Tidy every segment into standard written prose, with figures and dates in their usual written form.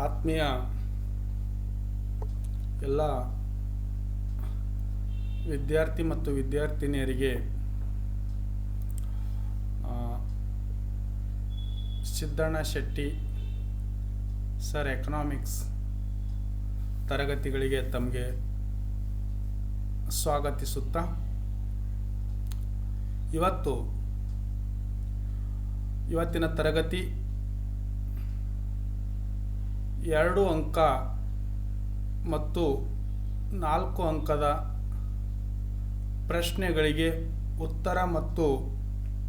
ಆತ್ಮೀಯ ಎಲ್ಲ ವಿದ್ಯಾರ್ಥಿ ಮತ್ತು ವಿದ್ಯಾರ್ಥಿನಿಯರಿಗೆ ಸಿದ್ದಣ್ಣ ಶೆಟ್ಟಿ ಸರ್ ಎಕನಾಮಿಕ್ಸ್ ತರಗತಿಗಳಿಗೆ ತಮಗೆ ಸ್ವಾಗತಿಸುತ್ತಾ ಇವತ್ತಿನ ತರಗತಿ 2 ಅಂಕ ಮತ್ತು 4 ಅಂಕದ ಪ್ರಶ್ನೆಗಳಿಗೆ ಉತ್ತರ ಮತ್ತು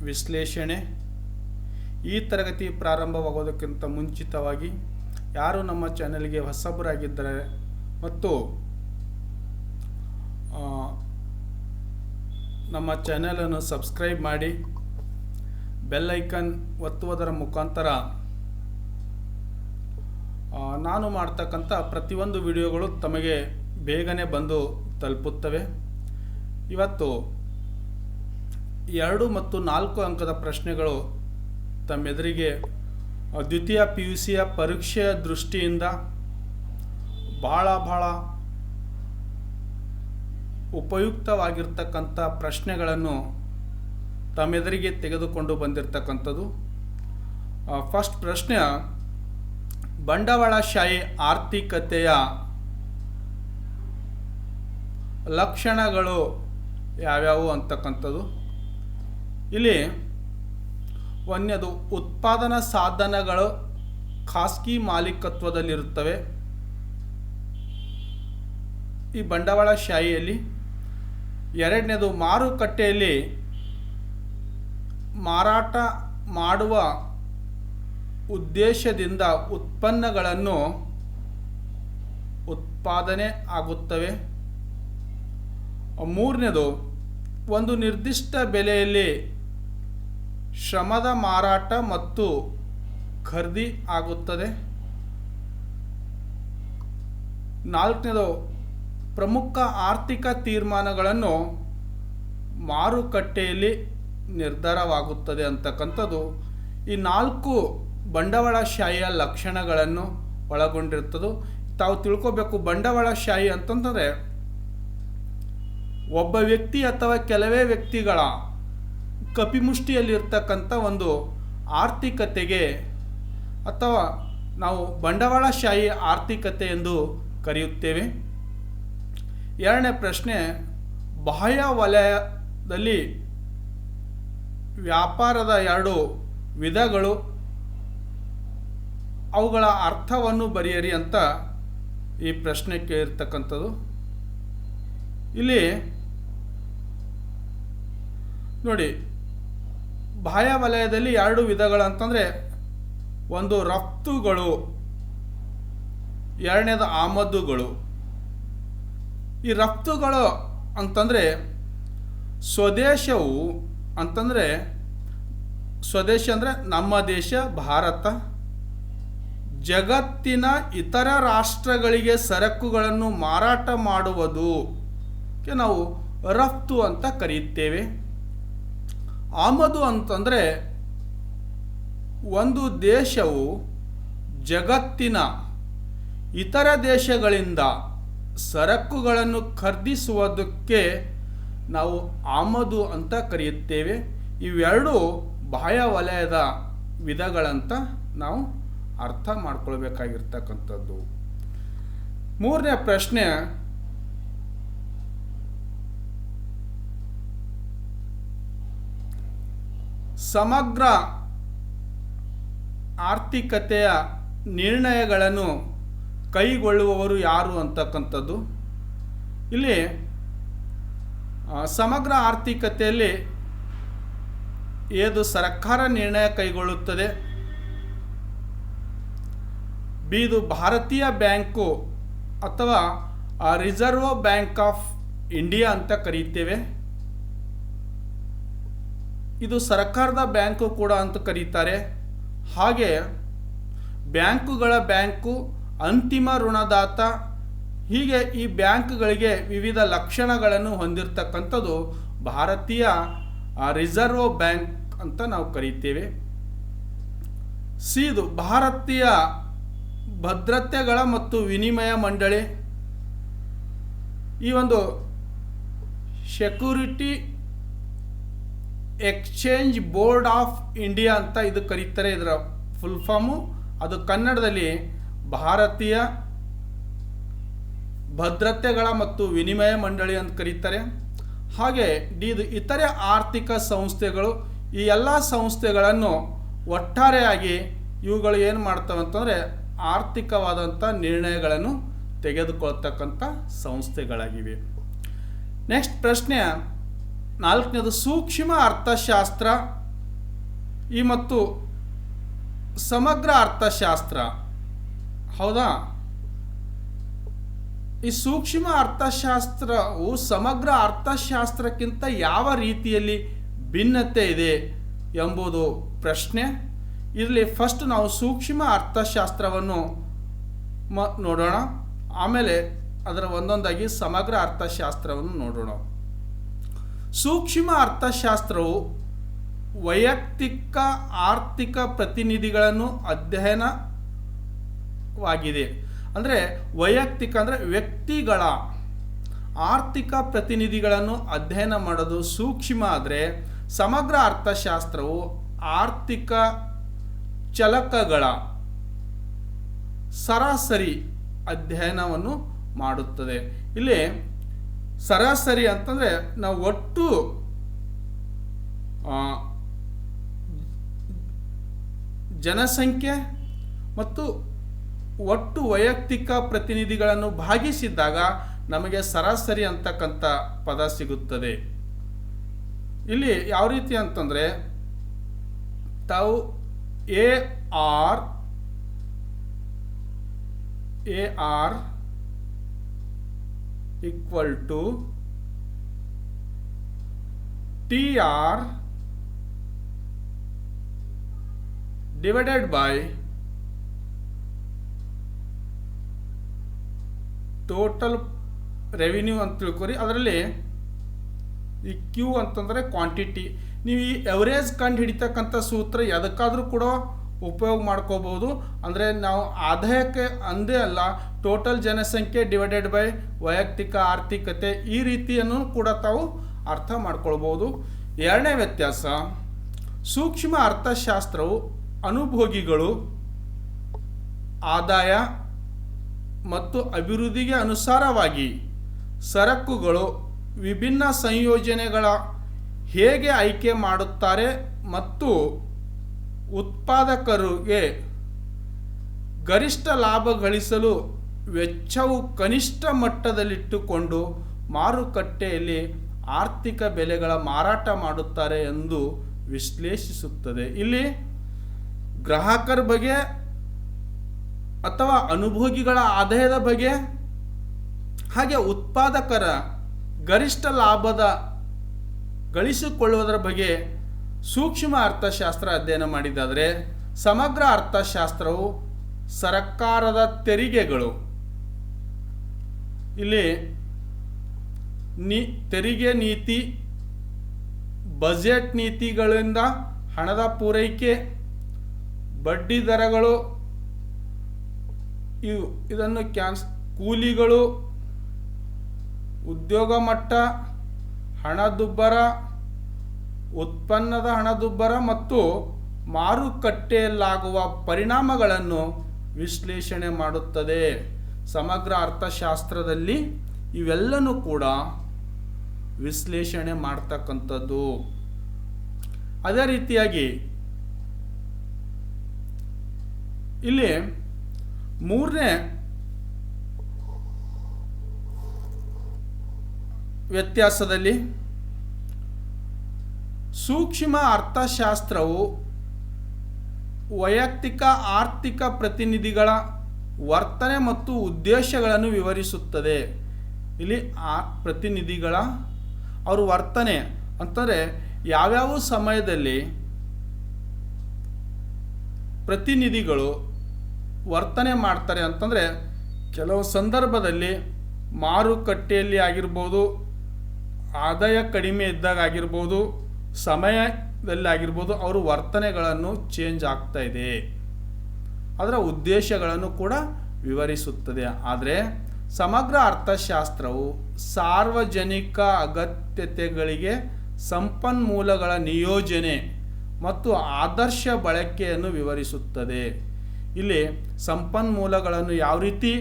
ವಿಶ್ಲೇಷಣೆ. ಈ ತರಗತಿ ಪ್ರಾರಂಭವಾಗೋದಕ್ಕಿಂತ ಮುಂಚಿತವಾಗಿ ಯಾರು ನಮ್ಮ ಚಾನೆಲ್ಗೆ ಹೊಸಬರಾಗಿದ್ದರೆ ಮತ್ತು ನಮ್ಮ ಚಾನೆಲನ್ನು ಸಬ್ಸ್ಕ್ರೈಬ್ ಮಾಡಿ ಬೆಲ್ ಐಕನ್ ಒತ್ತುವುದರ ಮುಖಾಂತರ ನಾನು ಮಾಡ್ತಕ್ಕಂಥ ಪ್ರತಿಯೊಂದು ವಿಡಿಯೋಗಳು ತಮಗೆ ಬೇಗನೆ ಬಂದು ತಲುಪುತ್ತವೆ. ಇವತ್ತು 2 ಮತ್ತು 4 ಅಂಕದ ಪ್ರಶ್ನೆಗಳು ತಮ್ಮೆದುರಿಗೆ ದ್ವಿತೀಯ PUCಯ ಪರೀಕ್ಷೆಯ ದೃಷ್ಟಿಯಿಂದ ಬಹಳ ಉಪಯುಕ್ತವಾಗಿರ್ತಕ್ಕಂಥ ಪ್ರಶ್ನೆಗಳನ್ನು ತಮ್ಮೆದುರಿಗೆ ತೆಗೆದುಕೊಂಡು ಬಂದಿರತಕ್ಕಂಥದ್ದು. ಫಸ್ಟ್ ಪ್ರಶ್ನೆ, ಬಂಡವಾಳಶಾಹಿ ಆರ್ಥಿಕತೆಯ ಲಕ್ಷಣಗಳು ಯಾವ್ಯಾವು ಅಂತಕ್ಕಂಥದ್ದು. ಇಲ್ಲಿ ಒಂದನೇದು, ಉತ್ಪಾದನಾ ಸಾಧನಗಳು ಖಾಸಗಿ ಮಾಲೀಕತ್ವದಲ್ಲಿರುತ್ತವೆ ಈ ಬಂಡವಾಳಶಾಹಿಯಲ್ಲಿ. ಎರಡನೇದು, ಮಾರುಕಟ್ಟೆಯಲ್ಲಿ ಮಾರಾಟ ಮಾಡುವ ಉದ್ದೇಶದಿಂದ ಉತ್ಪನ್ನಗಳನ್ನು ಉತ್ಪಾದನೆ ಆಗುತ್ತವೆ. ಮೂರನೇದು, ಒಂದು ನಿರ್ದಿಷ್ಟ ಬೆಲೆಯಲ್ಲಿ ಶ್ರಮದ ಮಾರಾಟ ಮತ್ತು ಖರೀದಿ ಆಗುತ್ತದೆ. ನಾಲ್ಕನೇದು, ಪ್ರಮುಖ ಆರ್ಥಿಕ ತೀರ್ಮಾನಗಳನ್ನು ಮಾರುಕಟ್ಟೆಯಲ್ಲಿ ನಿರ್ಧಾರವಾಗುತ್ತದೆ ಅಂತಕ್ಕಂಥದ್ದು ಈ 4 ಬಂಡವಾಳಶಾಹಿಯ ಲಕ್ಷಣಗಳನ್ನು ಒಳಗೊಂಡಿರ್ತದೆ. ತಾವು ತಿಳ್ಕೋಬೇಕು, ಬಂಡವಾಳಶಾಹಿ ಅಂತಂದರೆ ಒಬ್ಬ ವ್ಯಕ್ತಿ ಅಥವಾ ಕೆಲವೇ ವ್ಯಕ್ತಿಗಳ ಕಪಿಮುಷ್ಟಿಯಲ್ಲಿರ್ತಕ್ಕಂಥ ಒಂದು ಆರ್ಥಿಕತೆಗೆ ಅಥವಾ ನಾವು ಬಂಡವಾಳಶಾಹಿ ಆರ್ಥಿಕತೆ ಎಂದು ಕರೆಯುತ್ತೇವೆ. ಎರಡನೇ ಪ್ರಶ್ನೆ, ಬಾಹ್ಯ ವಲಯದಲ್ಲಿ ವ್ಯಾಪಾರದ 2 ವಿಧಗಳು, ಅವುಗಳ ಅರ್ಥವನ್ನು ಬರೆಯಿರಿ ಅಂತ ಈ ಪ್ರಶ್ನೆ ಕೇಳಿರ್ತಕ್ಕಂಥದ್ದು. ಇಲ್ಲಿ ನೋಡಿ, ಬಾಹ್ಯ ವಲಯದಲ್ಲಿ 2 ವಿಧಗಳು ಅಂತಂದರೆ, ಒಂದು ರಫ್ತುಗಳು, ಎರಡನೇದು ಆಮದುಗಳು. ಈ ರಫ್ತುಗಳು ಅಂತಂದರೆ ಸ್ವದೇಶವು ಅಂತಂದರೆ, ಸ್ವದೇಶ ಅಂದರೆ ನಮ್ಮ ದೇಶ ಭಾರತ, ಜಗತ್ತಿನ ಇತರ ರಾಷ್ಟ್ರಗಳಿಗೆ ಸರಕುಗಳನ್ನು ಮಾರಾಟ ಮಾಡುವುದಕ್ಕೆ ನಾವು ರಫ್ತು ಅಂತ ಕರೆಯುತ್ತೇವೆ. ಆಮದು ಅಂತಂದರೆ ಒಂದು ದೇಶವು ಜಗತ್ತಿನ ಇತರ ದೇಶಗಳಿಂದ ಸರಕುಗಳನ್ನು ಖರೀದಿಸುವುದಕ್ಕೆ ನಾವು ಆಮದು ಅಂತ ಕರೆಯುತ್ತೇವೆ. ಇವೆರಡು ಬಾಹ್ಯ ವಲಯದ ವಿಧಗಳಂತ ನಾವು ಅರ್ಥ ಮಾಡ್ಕೊಳ್ಬೇಕಾಗಿರ್ತಕ್ಕಂಥದ್ದು. ಮೂರನೇ ಪ್ರಶ್ನೆ, ಸಮಗ್ರ ಆರ್ಥಿಕತೆಯ ನಿರ್ಣಯಗಳನ್ನು ಕೈಗೊಳ್ಳುವವರು ಯಾರು ಅಂತಕ್ಕಂಥದ್ದು. ಇಲ್ಲಿ ಸಮಗ್ರ ಆರ್ಥಿಕತೆಯಲ್ಲಿ ಏದು ಸರ್ಕಾರ ನಿರ್ಣಯ ಕೈಗೊಳ್ಳುತ್ತದೆ, ಇದು ಭಾರತೀಯ ಬ್ಯಾಂಕು ಅಥವಾ ರಿಸರ್ವ್ ಬ್ಯಾಂಕ್ ಆಫ್ ಇಂಡಿಯಾ ಅಂತ ಕರೀತೇವೆ. ಇದು ಸರ್ಕಾರದ ಬ್ಯಾಂಕು ಕೂಡ ಅಂತ ಕರೀತಾರೆ. ಹಾಗೆ ಬ್ಯಾಂಕುಗಳ ಬ್ಯಾಂಕು, ಅಂತಿಮ ಋಣದಾತ, ಹೀಗೆ ಈ ಬ್ಯಾಂಕ್ಗಳಿಗೆ ವಿವಿಧ ಲಕ್ಷಣಗಳನ್ನು ಹೊಂದಿರತಕ್ಕಂಥದ್ದು ಭಾರತೀಯ ರಿಸರ್ವ್ ಬ್ಯಾಂಕ್ ಅಂತ ನಾವು ಕರೀತೇವೆ. ಸಿದು ಭಾರತೀಯ ಭದ್ರತೆಗಳ ಮತ್ತು ವಿನಿಮಯ ಮಂಡಳಿ, ಈ ಒಂದು security exchange board of India ಅಂತ ಇದು ಕರೀತಾರೆ. ಇದರ ಫುಲ್ ಫಾರ್ಮು ಅದು ಕನ್ನಡದಲ್ಲಿ ಭಾರತೀಯ ಭದ್ರತೆಗಳ ಮತ್ತು ವಿನಿಮಯ ಮಂಡಳಿ ಅಂತ ಕರೀತಾರೆ. ಹಾಗೆ ಇದು ಇತರೆ ಆರ್ಥಿಕ ಸಂಸ್ಥೆಗಳು, ಈ ಎಲ್ಲ ಸಂಸ್ಥೆಗಳನ್ನು ಒಟ್ಟಾರೆಯಾಗಿ ಇವುಗಳು ಏನು ಮಾಡ್ತವೆ ಅಂತಂದರೆ ಆರ್ಥಿಕವಾದಂಥ ನಿರ್ಣಯಗಳನ್ನು ತೆಗೆದುಕೊಳ್ತಕ್ಕಂಥ ಸಂಸ್ಥೆಗಳಾಗಿವೆ. ನೆಕ್ಸ್ಟ್ ಪ್ರಶ್ನೆ 4ನೇದು ಸೂಕ್ಷ್ಮ ಅರ್ಥಶಾಸ್ತ್ರ ಈ ಮತ್ತು ಸಮಗ್ರ ಅರ್ಥಶಾಸ್ತ್ರ. ಹೌದಾ? ಈ ಸೂಕ್ಷ್ಮ ಅರ್ಥಶಾಸ್ತ್ರವು ಸಮಗ್ರ ಅರ್ಥಶಾಸ್ತ್ರಕ್ಕಿಂತ ಯಾವ ರೀತಿಯಲ್ಲಿ ಭಿನ್ನತೆ ಇದೆ ಎಂಬುದು ಪ್ರಶ್ನೆ. ಇದರಲ್ಲಿ ಫಸ್ಟ್ ನಾವು ಸೂಕ್ಷ್ಮ ಅರ್ಥಶಾಸ್ತ್ರವನ್ನು ನೋಡೋಣ, ಆಮೇಲೆ ಅದರ ಒಂದೊಂದಾಗಿ ಸಮಗ್ರ ಅರ್ಥಶಾಸ್ತ್ರವನ್ನು ನೋಡೋಣ. ಸೂಕ್ಷ್ಮ ಅರ್ಥಶಾಸ್ತ್ರವು ವೈಯಕ್ತಿಕ ಆರ್ಥಿಕ ಪ್ರತಿನಿಧಿಗಳನ್ನು ಅಧ್ಯಯನವಾಗಿದೆ. ಅಂದರೆ ವೈಯಕ್ತಿಕ ಅಂದರೆ ವ್ಯಕ್ತಿಗಳ ಆರ್ಥಿಕ ಪ್ರತಿನಿಧಿಗಳನ್ನು ಅಧ್ಯಯನ ಮಾಡೋದು ಸೂಕ್ಷ್ಮ. ಆದರೆ ಸಮಗ್ರ ಅರ್ಥಶಾಸ್ತ್ರವು ಆರ್ಥಿಕ ಚಲಕಗಳ ಸರಾಸರಿ ಅಧ್ಯಯನವನ್ನು ಮಾಡುತ್ತದೆ. ಇಲ್ಲಿ ಸರಾಸರಿ ಅಂತಂದರೆ ನಾವು ಒಟ್ಟು ಜನಸಂಖ್ಯೆ ಮತ್ತು ಒಟ್ಟು ವೈಯಕ್ತಿಕ ಪ್ರತಿನಿಧಿಗಳನ್ನು ಭಾಗಿಸಿದಾಗ ನಮಗೆ ಸರಾಸರಿ ಅಂತಕ್ಕಂಥ ಪದ ಸಿಗುತ್ತದೆ. ಇಲ್ಲಿ ಯಾವ ರೀತಿ ಅಂತಂದರೆ ತಾವು A R equal to T R divided by total revenue ಅಂತ ತಿಳ್ಕೊರಿ. ಅದರಲ್ಲಿ ಈ ಕ್ಯೂ ಅಂತಂದರೆ ಕ್ವಾಂಟಿಟಿ. ನೀವು ಈ ಎವರೇಜ್ ಕಂಡು ಹಿಡಿತಕ್ಕಂಥ ಸೂತ್ರ ಎದಕ್ಕಾದರೂ ಕೂಡ ಉಪಯೋಗ ಮಾಡ್ಕೋಬೋದು. ಅಂದರೆ ನಾವು ಆದಾಯಕ್ಕೆ ಅಂದೇ ಅಲ್ಲ, ಟೋಟಲ್ ಜನಸಂಖ್ಯೆ ಡಿವೈಡೆಡ್ ಬೈ ವೈಯಕ್ತಿಕ ಆರ್ಥಿಕತೆ ಈ ರೀತಿಯನ್ನು ಕೂಡ ತಾವು ಅರ್ಥ ಮಾಡ್ಕೊಳ್ಬೋದು. ಎರಡನೇ ವ್ಯತ್ಯಾಸ, ಸೂಕ್ಷ್ಮ ಅರ್ಥಶಾಸ್ತ್ರವು ಅನುಭೋಗಿಗಳು ಆದಾಯ ಮತ್ತು ಅಭಿವೃದ್ಧಿಗೆ ಅನುಸಾರವಾಗಿ ಸರಕುಗಳು ವಿಭಿನ್ನ ಸಂಯೋಜನೆಗಳ ಹೇಗೆ ಆಯ್ಕೆ ಮಾಡುತ್ತಾರೆ ಮತ್ತು ಉತ್ಪಾದಕರಿಗೆ ಗರಿಷ್ಠ ಲಾಭ ಗಳಿಸಲು ವೆಚ್ಚವು ಕನಿಷ್ಠ ಮಟ್ಟದಲ್ಲಿಟ್ಟುಕೊಂಡು ಮಾರುಕಟ್ಟೆಯಲ್ಲಿ ಆರ್ಥಿಕ ಬೆಲೆಗಳ ಮಾರಾಟ ಮಾಡುತ್ತಾರೆ ಎಂದು ವಿಶ್ಲೇಷಿಸುತ್ತದೆ. ಇಲ್ಲಿ ಗ್ರಾಹಕರ ಬಗ್ಗೆ ಅಥವಾ ಅನುಭೋಗಿಗಳ ಆದಾಯದ ಬಗ್ಗೆ ಹಾಗೆ ಉತ್ಪಾದಕರ ಗರಿಷ್ಠ ಲಾಭದ ಗಳಿಸಿಕೊಳ್ಳುವುದರ ಬಗ್ಗೆ ಸೂಕ್ಷ್ಮ ಅರ್ಥಶಾಸ್ತ್ರ ಅಧ್ಯಯನ ಮಾಡಿದ್ದಾದರೆ, ಸಮಗ್ರ ಅರ್ಥಶಾಸ್ತ್ರವು ಸರ್ಕಾರದ ತೆರಿಗೆಗಳು, ಇಲ್ಲಿ ತೆರಿಗೆ ನೀತಿ, ಬಜೆಟ್ ನೀತಿಗಳಿಂದ ಹಣದ ಪೂರೈಕೆ, ಬಡ್ಡಿ ದರಗಳು, ಇದನ್ನು ಕೂಲಿಗಳು, ಉದ್ಯೋಗ ಮಟ್ಟ, ಹಣದುಬ್ಬರ, ಉತ್ಪನ್ನದ ಹಣದುಬ್ಬರ ಮತ್ತು ಮಾರುಕಟ್ಟೆಯಲ್ಲಾಗುವ ಪರಿಣಾಮಗಳನ್ನು ವಿಶ್ಲೇಷಣೆ ಮಾಡುತ್ತದೆ. ಸಮಗ್ರ ಅರ್ಥಶಾಸ್ತ್ರದಲ್ಲಿ ಇವೆಲ್ಲನೂ ಕೂಡ ವಿಶ್ಲೇಷಣೆ ಮಾಡ್ತಕ್ಕಂಥದ್ದು. ಅದೇ ರೀತಿಯಾಗಿ ಇಲ್ಲಿ ಮೂರನೇ ವ್ಯತ್ಯಾಸದಲ್ಲಿ ಸೂಕ್ಷ್ಮ ಅರ್ಥಶಾಸ್ತ್ರವು ವೈಯಕ್ತಿಕ ಆರ್ಥಿಕ ಪ್ರತಿನಿಧಿಗಳ ವರ್ತನೆ ಮತ್ತು ಉದ್ದೇಶಗಳನ್ನು ವಿವರಿಸುತ್ತದೆ. ಇಲ್ಲಿ ಪ್ರತಿನಿಧಿಗಳ ಅವ್ರ ವರ್ತನೆ ಅಂತಂದರೆ ಯಾವ್ಯಾವ ಸಮಯದಲ್ಲಿ ಪ್ರತಿನಿಧಿಗಳು ವರ್ತನೆ ಮಾಡ್ತಾರೆ ಅಂತಂದರೆ, ಕೆಲವು ಸಂದರ್ಭದಲ್ಲಿ ಮಾರುಕಟ್ಟೆಯಲ್ಲಿ ಆಗಿರ್ಬೋದು, ಆದಾಯ ಕಡಿಮೆ ಇದ್ದಾಗ ಆಗಿರ್ಬೋದು, ಸಮಯದಲ್ಲಿ ಆಗಿರ್ಬೋದು, ಅವರು ವರ್ತನೆಗಳನ್ನು ಚೇಂಜ್ ಆಗ್ತಾ ಇದೆ. ಅದರ ಉದ್ದೇಶಗಳನ್ನು ಕೂಡ ವಿವರಿಸುತ್ತದೆ. ಆದರೆ ಸಮಗ್ರ ಅರ್ಥಶಾಸ್ತ್ರವು ಸಾರ್ವಜನಿಕ ಅಗತ್ಯತೆಗಳಿಗೆ ಸಂಪನ್ಮೂಲಗಳ ನಿಯೋಜನೆ ಮತ್ತು ಆದರ್ಶ ಬಳಕೆಯನ್ನು ವಿವರಿಸುತ್ತದೆ. ಇಲ್ಲಿ ಸಂಪನ್ಮೂಲಗಳನ್ನು ಯಾವ ರೀತಿ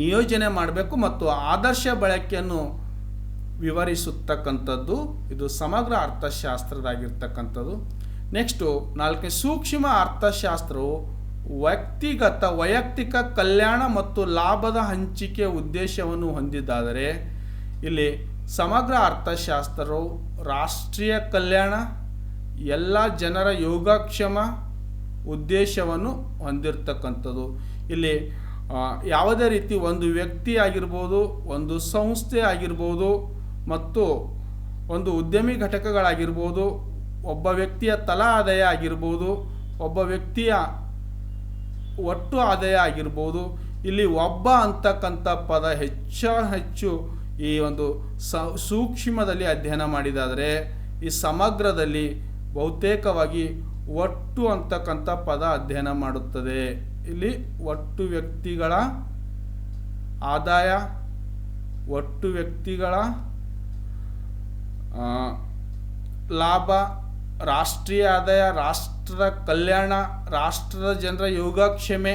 ನಿಯೋಜನೆ ಮಾಡಬೇಕು ಮತ್ತು ಆದರ್ಶ ಬಳಕೆಯನ್ನು ವಿವರಿಸುತ್ತಕ್ಕಂಥದ್ದು ಇದು ಸಮಗ್ರ ಅರ್ಥಶಾಸ್ತ್ರದಾಗಿರ್ತಕ್ಕಂಥದ್ದು. ನೆಕ್ಸ್ಟು 4ನೇ ಸೂಕ್ಷ್ಮ ಅರ್ಥಶಾಸ್ತ್ರವು ವೈಯಕ್ತಿಕ ಕಲ್ಯಾಣ ಮತ್ತು ಲಾಭದ ಹಂಚಿಕೆ ಉದ್ದೇಶವನ್ನು ಹೊಂದಿದ್ದಾದರೆ, ಇಲ್ಲಿ ಸಮಗ್ರ ಅರ್ಥಶಾಸ್ತ್ರವು ರಾಷ್ಟ್ರೀಯ ಕಲ್ಯಾಣ, ಎಲ್ಲ ಜನರ ಯೋಗಕ್ಷೇಮ ಉದ್ದೇಶವನ್ನು ಹೊಂದಿರತಕ್ಕಂಥದ್ದು. ಇಲ್ಲಿ ಯಾವುದೇ ರೀತಿ ಒಂದು ವ್ಯಕ್ತಿ ಆಗಿರ್ಬೋದು, ಒಂದು ಸಂಸ್ಥೆ ಆಗಿರ್ಬೋದು, ಮತ್ತು ಒಂದು ಉದ್ಯಮಿ ಘಟಕಗಳಾಗಿರ್ಬೋದು, ಒಬ್ಬ ವ್ಯಕ್ತಿಯ ತಲಾ ಆದಾಯ ಆಗಿರ್ಬೋದು, ಒಬ್ಬ ವ್ಯಕ್ತಿಯ ಒಟ್ಟು ಆದಾಯ ಆಗಿರ್ಬೋದು. ಇಲ್ಲಿ ಒಬ್ಬ ಅಂತಕ್ಕಂಥ ಪದ ಹೆಚ್ಚು ಈ ಒಂದು ಸೂಕ್ಷ್ಮದಲ್ಲಿ ಅಧ್ಯಯನ ಮಾಡಿದಾದರೆ, ಈ ಸಮಗ್ರದಲ್ಲಿ ಬಹುತೇಕವಾಗಿ ಒಟ್ಟು ಅಂತಕ್ಕಂಥ ಪದ ಅಧ್ಯಯನ ಮಾಡುತ್ತದೆ. ಇಲ್ಲಿ ಒಟ್ಟು ವ್ಯಕ್ತಿಗಳ ಆದಾಯ, ಒಟ್ಟು ವ್ಯಕ್ತಿಗಳ ಲಾಭ, ರಾಷ್ಟ್ರೀಯ ಆದಾಯ, ರಾಷ್ಟ್ರದ ಕಲ್ಯಾಣ, ರಾಷ್ಟ್ರದ ಜನರ ಯೋಗಕ್ಷೇಮ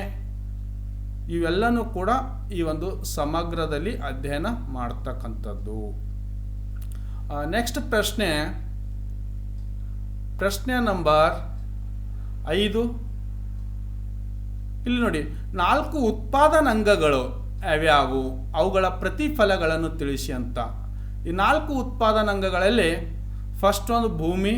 ಇವೆಲ್ಲನೂ ಕೂಡ ಈ ಒಂದು ಸಮಗ್ರದಲ್ಲಿ ಅಧ್ಯಯನ ಮಾಡ್ತಕ್ಕಂಥದ್ದು. ನೆಕ್ಸ್ಟ್ ಪ್ರಶ್ನೆ ನಂಬರ್ 5. ಇಲ್ಲಿ ನೋಡಿ, 4 ಉತ್ಪಾದನಾಂಗಗಳು ಯಾವ್ಯಾವು, ಅವುಗಳ ಪ್ರತಿಫಲಗಳನ್ನು ತಿಳಿಸಿ ಅಂತ. ಈ 4 ಉತ್ಪಾದನಾಂಗಗಳಲ್ಲಿ ಫಸ್ಟ್ ಒಂದು ಭೂಮಿ,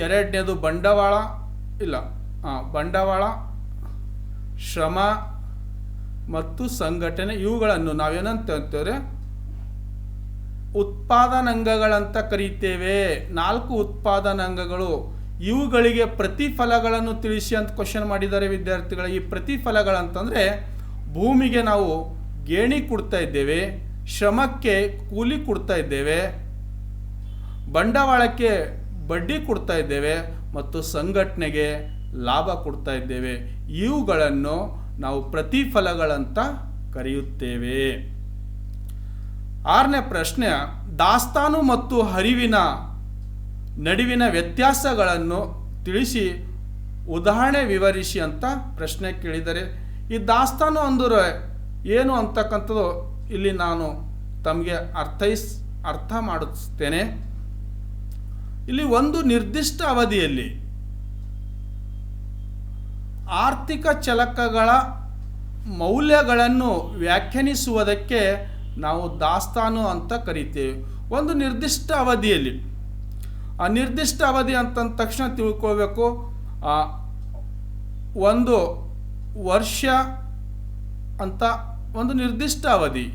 ಎರಡನೇದು ಬಂಡವಾಳ, ಶ್ರಮ ಮತ್ತು ಸಂಘಟನೆ. ಇವುಗಳನ್ನು ನಾವೇನಂತ ಹೇಳ್ತೇವೆ, ಉತ್ಪಾದನಾಂಗಗಳಂತ ಕರೀತೇವೆ. 4 ಉತ್ಪಾದನಾಂಗಗಳು, ಇವುಗಳಿಗೆ ಪ್ರತಿಫಲಗಳನ್ನು ತಿಳಿಸಿ ಅಂತ ಕ್ವಶನ್ ಮಾಡಿದ್ದಾರೆ ವಿದ್ಯಾರ್ಥಿಗಳ. ಈ ಪ್ರತಿಫಲಗಳಂತಂದರೆ, ಭೂಮಿಗೆ ನಾವು ಗೇಣಿ ಕೊಡ್ತಾ ಇದ್ದೇವೆ, ಶ್ರಮಕ್ಕೆ ಕೂಲಿ ಕೊಡ್ತಾ ಇದ್ದೇವೆ, ಬಂಡವಾಳಕ್ಕೆ ಬಡ್ಡಿ ಕೊಡ್ತಾ ಇದ್ದೇವೆ ಮತ್ತು ಸಂಘಟನೆಗೆ ಲಾಭ ಕೊಡ್ತಾ ಇದ್ದೇವೆ. ಇವುಗಳನ್ನು ನಾವು ಪ್ರತಿಫಲಗಳಂತ ಕರೆಯುತ್ತೇವೆ. 6ನೇ ಪ್ರಶ್ನೆ, ದಾಸ್ತಾನು ಮತ್ತು ಹರಿವಿನ ನಡುವಿನ ವ್ಯತ್ಯಾಸಗಳನ್ನು ತಿಳಿಸಿ ಉದಾಹರಣೆ ವಿವರಿಸಿ ಅಂತ ಪ್ರಶ್ನೆ ಕೇಳಿದರೆ, ಈ ದಾಸ್ತಾನು ಅಂದರೆ ಏನು ಅಂತಕ್ಕಂಥದ್ದು ಇಲ್ಲಿ ನಾನು ತಮಗೆ ಅರ್ಥ ಮಾಡಿಸ್ತೇನೆ. ಇಲ್ಲಿ ಒಂದು ನಿರ್ದಿಷ್ಟ ಅವಧಿಯಲ್ಲಿ ಆರ್ಥಿಕ ಚಲಕಗಳ ಮೌಲ್ಯಗಳನ್ನು ವ್ಯಾಖ್ಯಾನಿಸುವುದಕ್ಕೆ ನಾವು ದಾಸ್ತಾನು ಅಂತ ಕರಿತೇವೆ. ಒಂದು ನಿರ್ದಿಷ್ಟ ಅವಧಿಯಲ್ಲಿ, ಆ ನಿರ್ದಿಷ್ಟ ಅವಧಿ ಅಂತಂದ ತಕ್ಷಣ ತಿಳ್ಕೊಳ್ಬೇಕು, ಒಂದು ವರ್ಷ ಅಂತ ಒಂದು ನಿರ್ದಿಷ್ಟ ಅವಧಿ.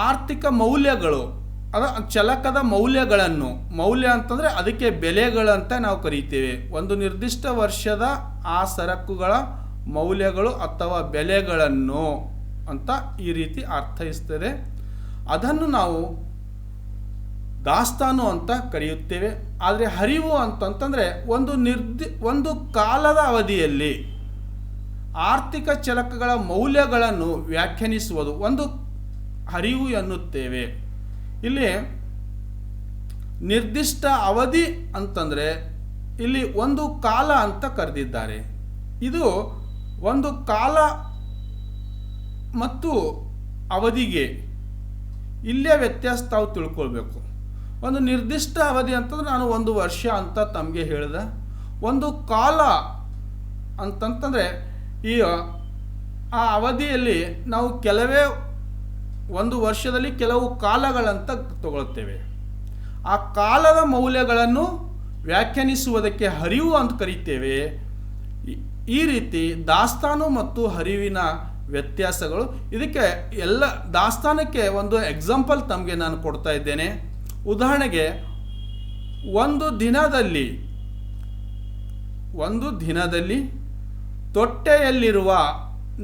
ಆರ್ಥಿಕ ಮೌಲ್ಯಗಳು, ಚಲಕದ ಮೌಲ್ಯಗಳನ್ನು, ಮೌಲ್ಯ ಅಂತಂದರೆ ಅದಕ್ಕೆ ಬೆಲೆಗಳಂತ ನಾವು ಕರೀತೇವೆ. ಒಂದು ನಿರ್ದಿಷ್ಟ ವರ್ಷದ ಆ ಸರಕುಗಳ ಮೌಲ್ಯಗಳು ಅಥವಾ ಬೆಲೆಗಳನ್ನು ಅಂತ ಈ ರೀತಿ ಅರ್ಥೈಸ್ತದೆ. ಅದನ್ನು ನಾವು ದಾಸ್ತಾನು ಅಂತ ಕರೆಯುತ್ತೇವೆ. ಆದರೆ ಹರಿವು ಅಂತಂತಂದರೆ ಒಂದು ಕಾಲದ ಅವಧಿಯಲ್ಲಿ ಆರ್ಥಿಕ ಚಲಕಗಳ ಮೌಲ್ಯಗಳನ್ನು ವ್ಯಾಖ್ಯಾನಿಸುವುದು ಒಂದು ಹರಿವು ಎನ್ನುತ್ತೇವೆ. ಇಲ್ಲಿ ನಿರ್ದಿಷ್ಟ ಅವಧಿ ಅಂತಂದರೆ ಇಲ್ಲಿ ಒಂದು ಕಾಲ ಅಂತ ಕರೆದಿದ್ದಾರೆ. ಇದು ಒಂದು ಕಾಲ ಮತ್ತು ಅವಧಿಗೆ ಇಲ್ಲೇ ವ್ಯತ್ಯಾಸ ತಾವು ತಿಳ್ಕೊಳ್ಬೇಕು. ಒಂದು ನಿರ್ದಿಷ್ಟ ಅವಧಿ ಅಂತಂದ್ರೆ ನಾನು ಒಂದು ವರ್ಷ ಅಂತ ತಮಗೆ ಹೇಳಿದೆ. ಒಂದು ಕಾಲ ಅಂತಂತಂದರೆ ಆ ಅವಧಿಯಲ್ಲಿ ನಾವು ಒಂದು ವರ್ಷದಲ್ಲಿ ಕೆಲವು ಕಾಲಗಳಂತ ತಗೊಳ್ತೇವೆ. ಆ ಕಾಲದ ಮೌಲ್ಯಗಳನ್ನು ವ್ಯಾಖ್ಯಾನಿಸುವುದಕ್ಕೆ ಹರಿವು ಅಂತ ಕರೀತೇವೆ. ಈ ರೀತಿ ದಾಸ್ತಾನು ಮತ್ತು ಹರಿವಿನ ವ್ಯತ್ಯಾಸಗಳು. ಇದಕ್ಕೆ ದಾಸ್ತಾನಕ್ಕೆ ಒಂದು ಎಕ್ಸಾಂಪಲ್ ತಮಗೆ ನಾನು ಕೊಡ್ತಾ ಇದ್ದೇನೆ. ಉದಾಹರಣೆಗೆ, ಒಂದು ದಿನದಲ್ಲಿ ತೊಟ್ಟೆಯಲ್ಲಿರುವ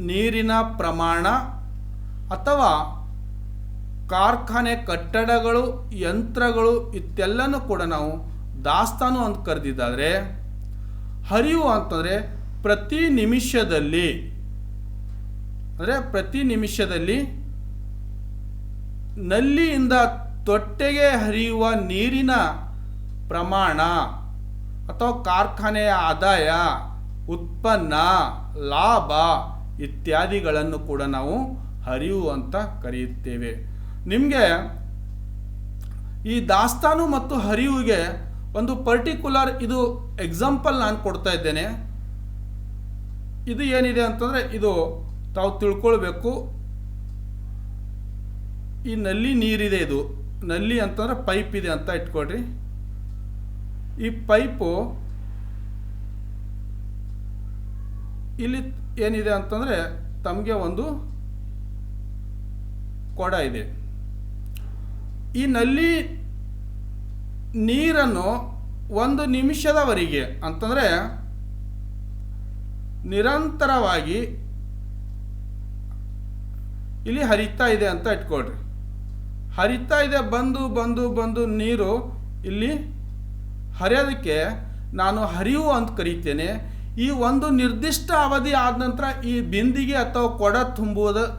ನೀರಿನ ಪ್ರಮಾಣ ಅಥವಾ ಕಾರ್ಖಾನೆ ಕಟ್ಟಡಗಳು, ಯಂತ್ರಗಳು ಇತ್ತೆಲ್ಲನೂ ಕೂಡ ನಾವು ದಾಸ್ತಾನು ಅಂತ ಕರೆದಿದ್ದಾದರೆ, ಹರಿವು ಅಂತಂದರೆ ಪ್ರತಿ ನಿಮಿಷದಲ್ಲಿ ನಲ್ಲಿಯಿಂದ ತೊಟ್ಟೆಗೆ ಹರಿಯುವ ನೀರಿನ ಪ್ರಮಾಣ ಅಥವಾ ಕಾರ್ಖಾನೆಯ ಆದಾಯ, ಉತ್ಪನ್ನ, ಲಾಭ ಇತ್ಯಾದಿಗಳನ್ನು ಕೂಡ ನಾವು ಹರಿವು ಅಂತ ಕರೆಯುತ್ತೇವೆ. ನಿಮಗೆ ಈ ದಾಸ್ತಾನು ಮತ್ತು ಹರಿವಿಗೆ ಒಂದು ಪರ್ಟಿಕ್ಯುಲರ್ ಇದು ಎಕ್ಸಾಂಪಲ್ ನಾನು ಕೊಡ್ತಾ ಇದ್ದೇನೆ. ಇದು ಏನಿದೆ ಅಂತಂದರೆ ಇದು ತಾವು ತಿಳ್ಕೊಳ್ಬೇಕು. ಈ ನಲ್ಲಿ ನೀರಿದೆ, ಇದು ನಲ್ಲಿ ಅಂತಂದರೆ ಪೈಪ್ ಇದೆ ಅಂತ ಇಟ್ಕೊಳ್ರಿ. ಈ ಪೈಪು ಇಲ್ಲಿ ಏನಿದೆ ಅಂತಂದರೆ ತಮಗೆ ಒಂದು ಕೊಡ ಇದೆ. ಈ ನಲ್ಲಿ ನೀರನ್ನು 1 ನಿಮಿಷದವರೆಗೆ ಅಂತಂದರೆ ನಿರಂತರವಾಗಿ ಇಲ್ಲಿ ಹರಿತಾ ಇದೆ ಅಂತ ಇಟ್ಕೊಳ್ರಿ. ಹರಿತಾ ಇದೆ, ಬಂದು ನೀರು ಇಲ್ಲಿ ಹರಿಯೋದಕ್ಕೆ ನಾನು ಹರಿವು ಅಂತ ಕರೀತೇನೆ. ಈ ಒಂದು ನಿರ್ದಿಷ್ಟ ಅವಧಿ ಆದ ನಂತರ ಈ ಬಿಂದಿಗೆ ಅಥವಾ ಕೊಡ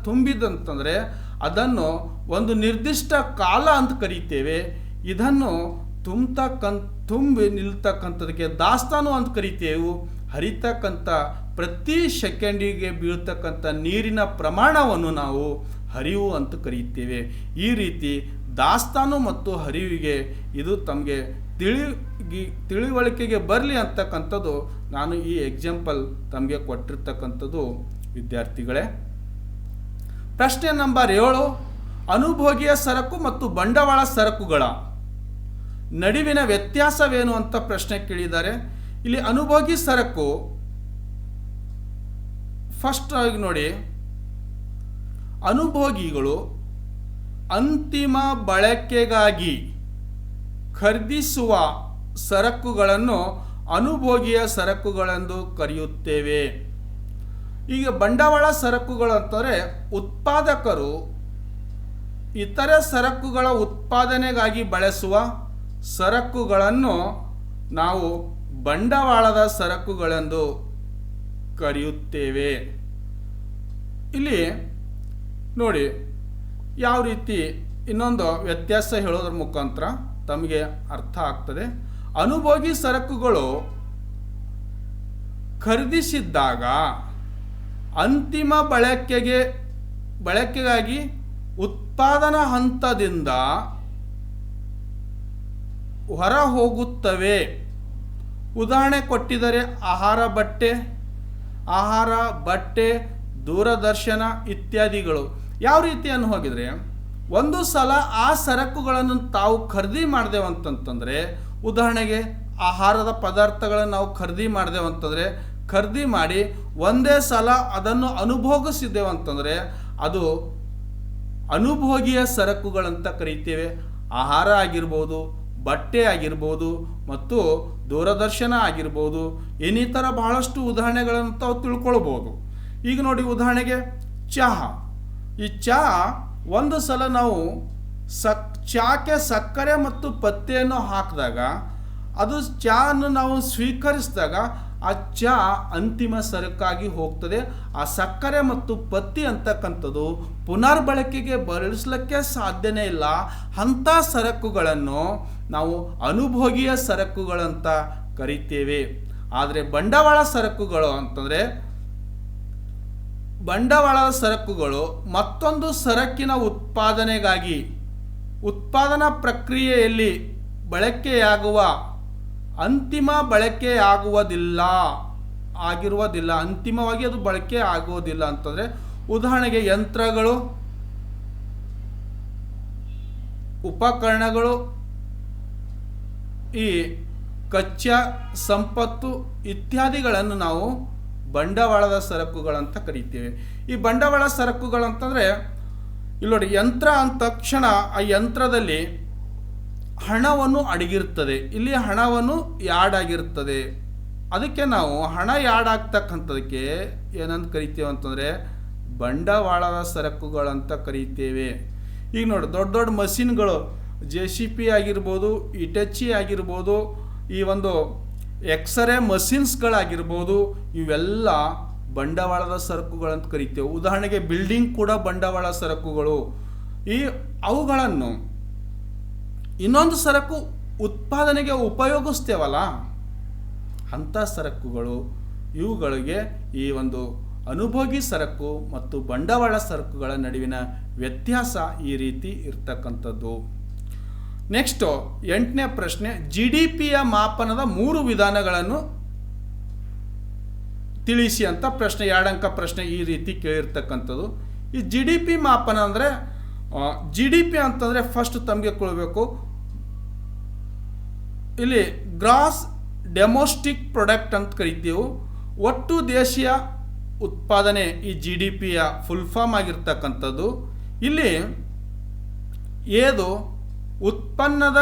ತುಂಬಿದಂತಂದರೆ ಅದನ್ನು ಒಂದು ನಿರ್ದಿಷ್ಟ ಕಾಲ ಅಂತ ಕರೀತೇವೆ. ಇದನ್ನು ತುಂಬಿ ನಿಲ್ತಕ್ಕಂಥದಕ್ಕೆ ದಾಸ್ತಾನು ಅಂತ ಕರೀತೇವೆ. ಹರಿತಕ್ಕಂಥ ಪ್ರತಿ ಸೆಕೆಂಡಿಗೆ ಬೀಳ್ತಕ್ಕಂಥ ನೀರಿನ ಪ್ರಮಾಣವನ್ನು ನಾವು ಹರಿವು ಅಂತ ಕರೆಯುತ್ತೇವೆ. ಈ ರೀತಿ ದಾಸ್ತಾನು ಮತ್ತು ಹರಿವಿಗೆ ಇದು ತಮಗೆ ತಿಳಿವಳಿಕೆಗೆ ಬರಲಿ ಅಂತಕ್ಕಂಥದ್ದು ನಾನು ಈ ಎಕ್ಸಾಂಪಲ್ ತಮಗೆ ಕೊಟ್ಟಿರ್ತಕ್ಕಂಥದ್ದು ವಿದ್ಯಾರ್ಥಿಗಳೇ. ಪ್ರಶ್ನೆ ನಂಬರ್ 7, ಅನುಭೋಗಿಯ ಸರಕು ಮತ್ತು ಬಂಡವಾಳ ಸರಕುಗಳ ನಡುವಿನ ವ್ಯತ್ಯಾಸವೇನು ಅಂತ ಪ್ರಶ್ನೆ ಕೇಳಿದ್ದಾರೆ. ಇಲ್ಲಿ ಅನುಭೋಗಿ ಸರಕು ಫಸ್ಟ್ ಆಗಿ ನೋಡಿ, ಅನುಭೋಗಿಗಳು ಅಂತಿಮ ಬಳಕೆಗಾಗಿ ಖರೀದಿಸುವ ಸರಕುಗಳನ್ನು ಅನುಭೋಗಿಯ ಸರಕುಗಳೆಂದು ಕರೆಯುತ್ತೇವೆ. ಈಗ ಬಂಡವಾಳ ಸರಕುಗಳು ಅಂತಂದರೆ ಉತ್ಪಾದಕರು ಇತರೆ ಸರಕುಗಳ ಉತ್ಪಾದನೆಗಾಗಿ ಬಳಸುವ ಸರಕುಗಳನ್ನು ನಾವು ಬಂಡವಾಳದ ಸರಕುಗಳೆಂದು ಕರೆಯುತ್ತೇವೆ. ಇಲ್ಲಿ ನೋಡಿ ಯಾವ ರೀತಿ ಇನ್ನೊಂದು ವ್ಯತ್ಯಾಸ ಹೇಳೋದ್ರ ಮುಖಾಂತರ ತಮಗೆ ಅರ್ಥ ಆಗ್ತದೆ. ಅನುಭೋಗಿ ಸರಕುಗಳು ಖರೀದಿಸಿದ್ದಾಗ ಅಂತಿಮ ಬಳಕೆಗಾಗಿ ಉತ್ಪಾದನಾ ಹಂತದಿಂದ ಹೊರ ಹೋಗುತ್ತವೆ. ಉದಾಹರಣೆ ಕೊಟ್ಟಿದ್ದಾರೆ, ಆಹಾರ, ಬಟ್ಟೆ, ದೂರದರ್ಶನ ಇತ್ಯಾದಿಗಳು. ಯಾವ ರೀತಿ ಅನ್ನು ಹೋಗಿದರೆ, ಒಂದು ಸಲ ಆ ಸರಕುಗಳನ್ನು ತಾವು ಖರೀದಿ ಮಾಡ್ದೇವಂತಂತಂದರೆ, ಉದಾಹರಣೆಗೆ ಆಹಾರದ ಪದಾರ್ಥಗಳನ್ನು ನಾವು ಖರೀದಿ ಮಾಡ್ದೇವಂತಂದರೆ, ಖರೀದಿ ಮಾಡಿ ಒಂದೇ ಸಲ ಅದನ್ನು ಅನುಭೋಗಿಸಿದ್ದೇವಂತಂದರೆ ಅದು ಅನುಭೋಗಿಯ ಸರಕುಗಳಂತ ಕರೀತೇವೆ. ಆಹಾರ ಆಗಿರ್ಬೋದು, ಬಟ್ಟೆ ಆಗಿರ್ಬೋದು ಮತ್ತು ದೂರದರ್ಶನ ಆಗಿರ್ಬೋದು, ಇನ್ನಿತರ ಬಹಳಷ್ಟು ಉದಾಹರಣೆಗಳನ್ನು ತಾವು ತಿಳ್ಕೊಳ್ಬೋದು. ಈಗ ನೋಡಿ, ಉದಾಹರಣೆಗೆ ಚಹಾ. ಈ ಚಹಾ ಒಂದು ಸಲ ನಾವು ಚಹಾಕ್ಕೆ ಸಕ್ಕರೆ ಮತ್ತು ಪತ್ತಿಯನ್ನು ಹಾಕಿದಾಗ, ಅದು ಚಹಾವನ್ನು ನಾವು ಸ್ವೀಕರಿಸಿದಾಗ ಆ ಚಹಾ ಅಂತಿಮ ಸರಕಾಗಿ ಹೋಗ್ತದೆ. ಆ ಸಕ್ಕರೆ ಮತ್ತು ಪತ್ತಿ ಅಂತಕ್ಕಂಥದ್ದು ಪುನರ್ಬಳಕೆಗೆ ಬಳಸಲಿಕ್ಕೆ ಸಾಧ್ಯನೇ ಇಲ್ಲ. ಅಂಥ ಸರಕುಗಳನ್ನು ನಾವು ಅನುಭೋಗಿಯ ಸರಕುಗಳಂತ ಕರಿತೇವೆ. ಆದರೆ ಬಂಡವಾಳ ಸರಕುಗಳು ಅಂತಂದರೆ, ಬಂಡವಾಳದ ಸರಕುಗಳು ಮತ್ತೊಂದು ಸರಕಿನ ಉತ್ಪಾದನೆಗಾಗಿ ಉತ್ಪಾದನಾ ಪ್ರಕ್ರಿಯೆಯಲ್ಲಿ ಬಳಕೆಯಾಗುವ ಅಂತಿಮ ಆಗಿರುವುದಿಲ್ಲ, ಅಂತಿಮವಾಗಿ ಅದು ಬಳಕೆ ಆಗುವುದಿಲ್ಲ ಅಂತಂದರೆ, ಉದಾಹರಣೆಗೆ ಯಂತ್ರಗಳು, ಉಪಕರಣಗಳು, ಈ ಕಚ್ಚಾ ಸಂಪತ್ತು ಇತ್ಯಾದಿಗಳನ್ನು ನಾವು ಬಂಡವಾಳದ ಸರಕುಗಳಂತ ಕರೀತೇವೆ. ಈ ಬಂಡವಾಳ ಸರಕುಗಳಂತಂದರೆ ಇಲ್ಲಿ ನೋಡಿ, ಯಂತ್ರ ಅಂದ ತಕ್ಷಣ ಆ ಯಂತ್ರದಲ್ಲಿ ಹಣವನ್ನು ಅಡಗಿರ್ತದೆ. ಇಲ್ಲಿ ಹಣವನ್ನು ಯಾಡ್ ಆಗಿರ್ತದೆ. ಅದಕ್ಕೆ ನಾವು ಹಣ ಯಾಡ್ ಆಗ್ತಕ್ಕಂಥದಕ್ಕೆ ಏನಂತ ಕರಿತೇವೆ ಅಂತಂದರೆ ಬಂಡವಾಳದ ಸರಕುಗಳಂತ ಕರೀತೇವೆ. ಈಗ ನೋಡಿ ದೊಡ್ಡ ದೊಡ್ಡ ಮಷಿನ್ಗಳು JCB ಆಗಿರ್ಬೋದು, ಇಟಚಿ ಆಗಿರ್ಬೋದು, ಈ ಒಂದು ಎಕ್ಸ್ರೇ ಮಷಿನ್ಸ್ಗಳಾಗಿರ್ಬೋದು, ಇವೆಲ್ಲ ಬಂಡವಾಳದ ಸರಕುಗಳಂತ ಕರಿತೇವೆ. ಉದಾಹರಣೆಗೆ ಬಿಲ್ಡಿಂಗ್ ಕೂಡ ಬಂಡವಾಳ ಸರಕುಗಳು. ಅವುಗಳನ್ನು ಇನ್ನೊಂದು ಸರಕು ಉತ್ಪಾದನೆಗೆ ಉಪಯೋಗಿಸ್ತೇವಲ್ಲ, ಅಂಥ ಸರಕುಗಳು, ಇವುಗಳಿಗೆ ಈ ಒಂದು ಅನುಭೋಗಿ ಸರಕು ಮತ್ತು ಬಂಡವಾಳ ಸರಕುಗಳ ನಡುವಿನ ವ್ಯತ್ಯಾಸ ಈ ರೀತಿ ಇರ್ತಕ್ಕಂಥದ್ದು. ನೆಕ್ಸ್ಟು 8ನೇ ಪ್ರಶ್ನೆ, GDPಯ ಮಾಪನದ 3 ವಿಧಾನಗಳನ್ನು ತಿಳಿಸಿ ಅಂತ ಪ್ರಶ್ನೆ, 2 ಅಂಕ ಪ್ರಶ್ನೆ ಈ ರೀತಿ ಕೇಳಿರ್ತಕ್ಕಂಥದ್ದು. ಈ GDP ಮಾಪನ ಅಂದರೆ GDP ಅಂತಂದರೆ ಫಸ್ಟ್ ತಮಗೆ ಕೊಡಬೇಕು, ಇಲ್ಲಿ ಗ್ರಾಸ್ ಡೆಮೋಸ್ಟಿಕ್ ಪ್ರಾಡಕ್ಟ್ ಅಂತ ಕರಿತೀವಿ. ಒಟ್ಟು ದೇಶೀಯ ಉತ್ಪಾದನೆ ಈ GDPಯ ಫುಲ್ ಫಾರ್ಮ್ ಆಗಿರ್ತಕ್ಕಂಥದ್ದು. ಇಲ್ಲಿ ಏದು ಉತ್ಪನ್ನದ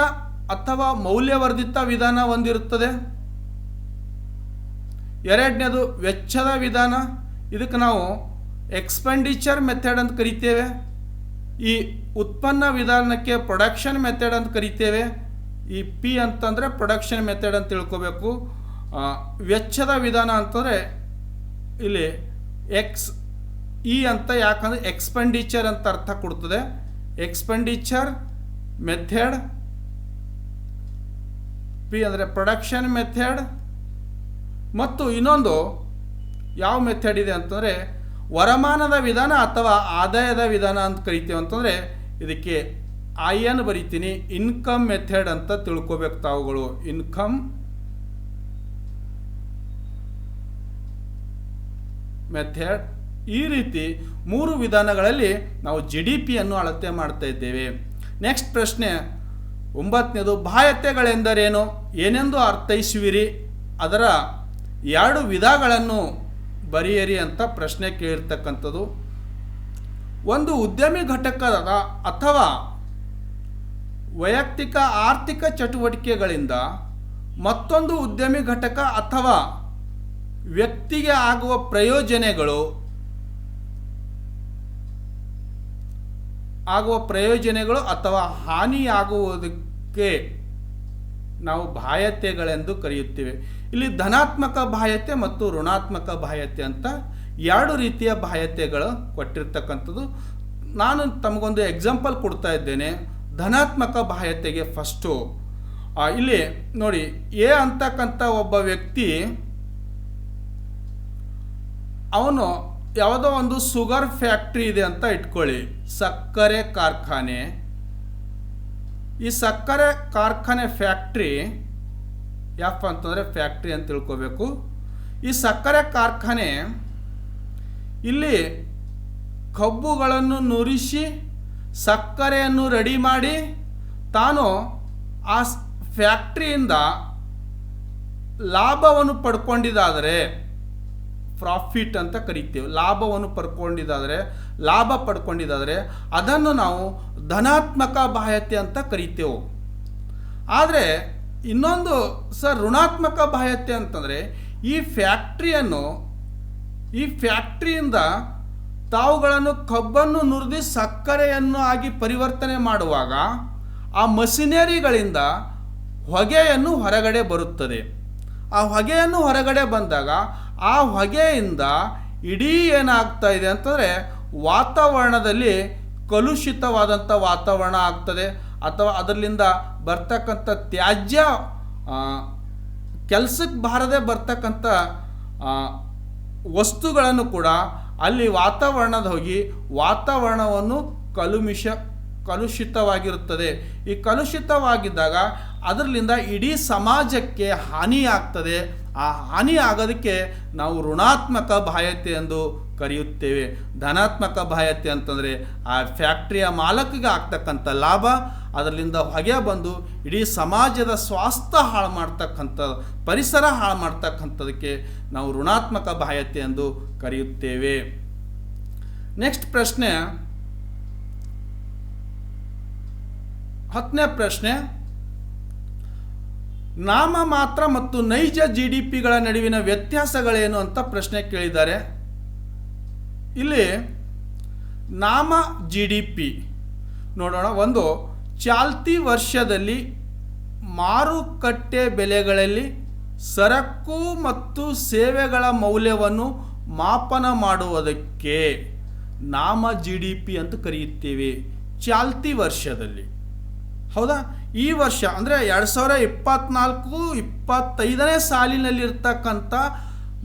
ಅಥವಾ ಮೌಲ್ಯವರ್ಧಿತ ವಿಧಾನ ಹೊಂದಿರುತ್ತದೆ. ಎರಡನೇದು ವೆಚ್ಚದ ವಿಧಾನ, ಇದಕ್ಕೆ ನಾವು ಎಕ್ಸ್ಪೆಂಡಿಚರ್ ಮೆಥಡ್ ಅಂತ ಕರಿತೇವೆ. ಈ ಉತ್ಪನ್ನ ವಿಧಾನಕ್ಕೆ ಪ್ರೊಡಕ್ಷನ್ ಮೆಥಡ್ ಅಂತ ಕರಿತೇವೆ. ಈ P ಅಂತಂದರೆ ಪ್ರೊಡಕ್ಷನ್ ಮೆಥಡ್ ಅಂತ ತಿಳ್ಕೋಬೇಕು. ವೆಚ್ಚದ ವಿಧಾನ ಅಂತಂದರೆ ಇಲ್ಲಿ E ಅಂತ, ಯಾಕಂದರೆ ಎಕ್ಸ್ಪೆಂಡಿಚರ್ ಅಂತ ಅರ್ಥ ಕೊಡ್ತದೆ. ಎಕ್ಸ್ಪೆಂಡಿಚರ್ ಮೆಥಡ್, P ಅಂದರೆ ಪ್ರೊಡಕ್ಷನ್ ಮೆಥಡ್. ಮತ್ತು ಇನ್ನೊಂದು ಯಾವ ಮೆಥಡ್ ಇದೆ ಅಂತಂದರೆ ವರಮಾನದ ವಿಧಾನ ಅಥವಾ ಆದಾಯದ ವಿಧಾನ ಅಂತ ಕರಿತೀವಿ. ಅಂತಂದರೆ ಇದಕ್ಕೆ IN ಬರಿತೀನಿ, ಇನ್ಕಮ್ ಮೆಥಡ್ ಅಂತ ತಿಳ್ಕೊಬೇಕು ತಾವುಗಳು. Income method. ಈ ರೀತಿ 3 ವಿಧಾನಗಳಲ್ಲಿ ನಾವು GDPಯನ್ನು ಅಳತೆ ಮಾಡ್ತಾ ಇದ್ದೇವೆ. ನೆಕ್ಸ್ಟ್ ಪ್ರಶ್ನೆ 9ನೇದು, ಬಾಹ್ಯತೆಗಳೆಂದರೇನು, ಏನೆಂದು ಅರ್ಥೈಸುವಿರಿ, ಅದರ 2 ವಿಧಗಳನ್ನು ಬರೆಯಿರಿ ಅಂತ ಪ್ರಶ್ನೆ ಕೇಳಿರ್ತಕ್ಕಂಥದ್ದು. ಒಂದು ಉದ್ಯಮಿ ಘಟಕದ ಅಥವಾ ವೈಯಕ್ತಿಕ ಆರ್ಥಿಕ ಚಟುವಟಿಕೆಗಳಿಂದ ಮತ್ತೊಂದು ಉದ್ಯಮಿ ಘಟಕ ಅಥವಾ ವ್ಯಕ್ತಿಗೆ ಆಗುವ ಪ್ರಯೋಜನಗಳು ಅಥವಾ ಹಾನಿಯಾಗುವುದಕ್ಕೆ ನಾವು ಬಾಹ್ಯತೆಗಳೆಂದು ಕರೆಯುತ್ತೇವೆ. ಇಲ್ಲಿ ಧನಾತ್ಮಕ ಬಾಹ್ಯತೆ ಮತ್ತು ಋಣಾತ್ಮಕ ಬಾಹ್ಯತೆ ಅಂತ 2 ರೀತಿಯ ಬಾಹ್ಯತೆಗಳು ಕೊಟ್ಟಿರ್ತಕ್ಕಂಥದ್ದು. ನಾನು ತಮಗೊಂದು ಎಕ್ಸಾಂಪಲ್ ಕೊಡ್ತಾ ಇದ್ದೇನೆ. ಧನಾತ್ಮಕ ಬಾಹ್ಯತೆಗೆ ಫಸ್ಟು ಇಲ್ಲಿ ನೋಡಿ, ಎ ಅಂತಕ್ಕಂಥ ಒಬ್ಬ ವ್ಯಕ್ತಿ, ಅವನು ಯಾವುದೋ ಒಂದು ಶುಗರ್ ಫ್ಯಾಕ್ಟ್ರಿ ಇದೆ ಅಂತ ಇಟ್ಕೊಳ್ಳಿ, ಸಕ್ಕರೆ ಕಾರ್ಖಾನೆ. ಈ ಸಕ್ಕರೆ ಕಾರ್ಖಾನೆ ಫ್ಯಾಕ್ಟ್ರಿ ಯಾಪ ಅಂತಂದರೆ ಫ್ಯಾಕ್ಟ್ರಿ ಅಂತ ತಿಳ್ಕೋಬೇಕು. ಈ ಸಕ್ಕರೆ ಕಾರ್ಖಾನೆ ಇಲ್ಲಿ ಕಬ್ಬುಗಳನ್ನು ನುರಿಸಿ ಸಕ್ಕರೆಯನ್ನು ರೆಡಿ ಮಾಡಿ ತಾನು ಆ ಫ್ಯಾಕ್ಟ್ರಿಯಿಂದ ಲಾಭವನ್ನು ಪಡ್ಕೊಂಡಿದ್ದಾದರೆ, ಪ್ರಾಫಿಟ್ ಅಂತ ಕರಿತೀವಿ, ಲಾಭ ಪಡ್ಕೊಂಡಿದ್ದಾದರೆ ಅದನ್ನು ನಾವು ಧನಾತ್ಮಕ ಬಾಹ್ಯತೆ ಅಂತ ಕರಿತೇವೆ. ಆದರೆ ಇನ್ನೊಂದು ಋಣಾತ್ಮಕ ಬಾಹ್ಯತೆ ಅಂತಂದರೆ ಈ ಫ್ಯಾಕ್ಟ್ರಿಯಿಂದ ತಾವುಗಳನ್ನು ಕಬ್ಬನ್ನು ನುರಿದು ಸಕ್ಕರೆಯನ್ನು ಆಗಿ ಪರಿವರ್ತನೆ ಮಾಡುವಾಗ ಆ ಮಷಿನರಿಗಳಿಂದ ಹೊಗೆಯನ್ನು ಹೊರಗಡೆ ಬರುತ್ತದೆ. ಆ ಹೊಗೆಯನ್ನು ಹೊರಗಡೆ ಬಂದಾಗ ಆ ಹೊಗೆಯಿಂದ ಇಡೀ ಏನಾಗ್ತಾ ಇದೆ ಅಂತಂದರೆ ವಾತಾವರಣದಲ್ಲಿ ಕಲುಷಿತವಾದಂಥ ವಾತಾವರಣ ಆಗ್ತದೆ. ಅಥವಾ ಅದರಿಂದ ಬರ್ತಕ್ಕಂಥ ತ್ಯಾಜ್ಯ, ಕೆಲಸಕ್ಕೆ ಬಾರದೆ ಬರ್ತಕ್ಕಂಥ ವಸ್ತುಗಳನ್ನು ಕೂಡ ಅಲ್ಲಿ ವಾತಾವರಣದ ಹೋಗಿ ವಾತಾವರಣವನ್ನು ಕಲುಷಿತವಾಗಿರುತ್ತದೆ. ಈ ಕಲುಷಿತವಾಗಿದ್ದಾಗ ಅದರಿಂದ ಇಡೀ ಸಮಾಜಕ್ಕೆ ಹಾನಿಯಾಗ್ತದೆ. ಆ ಹಾನಿ ಆಗೋದಕ್ಕೆ ನಾವು ಋಣಾತ್ಮಕ ಬಾಹ್ಯತೆ ಎಂದು ಕರೆಯುತ್ತೇವೆ. ಧನಾತ್ಮಕ ಬಾಹ್ಯತೆ ಅಂತಂದರೆ ಆ ಫ್ಯಾಕ್ಟ್ರಿಯ ಮಾಲಕಿಗೆ ಆಗ್ತಕ್ಕಂಥ ಲಾಭ, ಅದರಿಂದ ಹೊಗೆ ಬಂದು ಇಡೀ ಸಮಾಜದ ಸ್ವಾಸ್ಥ್ಯ ಹಾಳು ಮಾಡ್ತಕ್ಕಂಥ, ಪರಿಸರ ಹಾಳು ಮಾಡ್ತಕ್ಕಂಥದಕ್ಕೆ ನಾವು ಋಣಾತ್ಮಕ ಬಾಹ್ಯತೆ ಎಂದು ಕರೆಯುತ್ತೇವೆ. ನೆಕ್ಸ್ಟ್ ಪ್ರಶ್ನೆ 10ನೇ ಪ್ರಶ್ನೆ, ನಾಮ ಮಾತ್ರ ಮತ್ತು ನೈಜ GDPಗಳ ನಡುವಿನ ವ್ಯತ್ಯಾಸಗಳೇನು ಅಂತ ಪ್ರಶ್ನೆ ಕೇಳಿದ್ದಾರೆ. ಇಲ್ಲಿ ನಾಮ GDP ನೋಡೋಣ. ಒಂದು, ಚಾಲ್ತಿ ವರ್ಷದಲ್ಲಿ ಮಾರುಕಟ್ಟೆ ಬೆಲೆಗಳಲ್ಲಿ ಸರಕು ಮತ್ತು ಸೇವೆಗಳ ಮೌಲ್ಯವನ್ನು ಮಾಪನ ಮಾಡುವುದಕ್ಕೆ ನಾಮ GDP ಅಂತ ಕರೆಯುತ್ತೇವೆ. ಚಾಲ್ತಿ ವರ್ಷದಲ್ಲಿ, ಹೌದಾ? ಈ ವರ್ಷ ಅಂದರೆ 2024-25ನೇ ಸಾಲಿನಲ್ಲಿರ್ತಕ್ಕಂಥ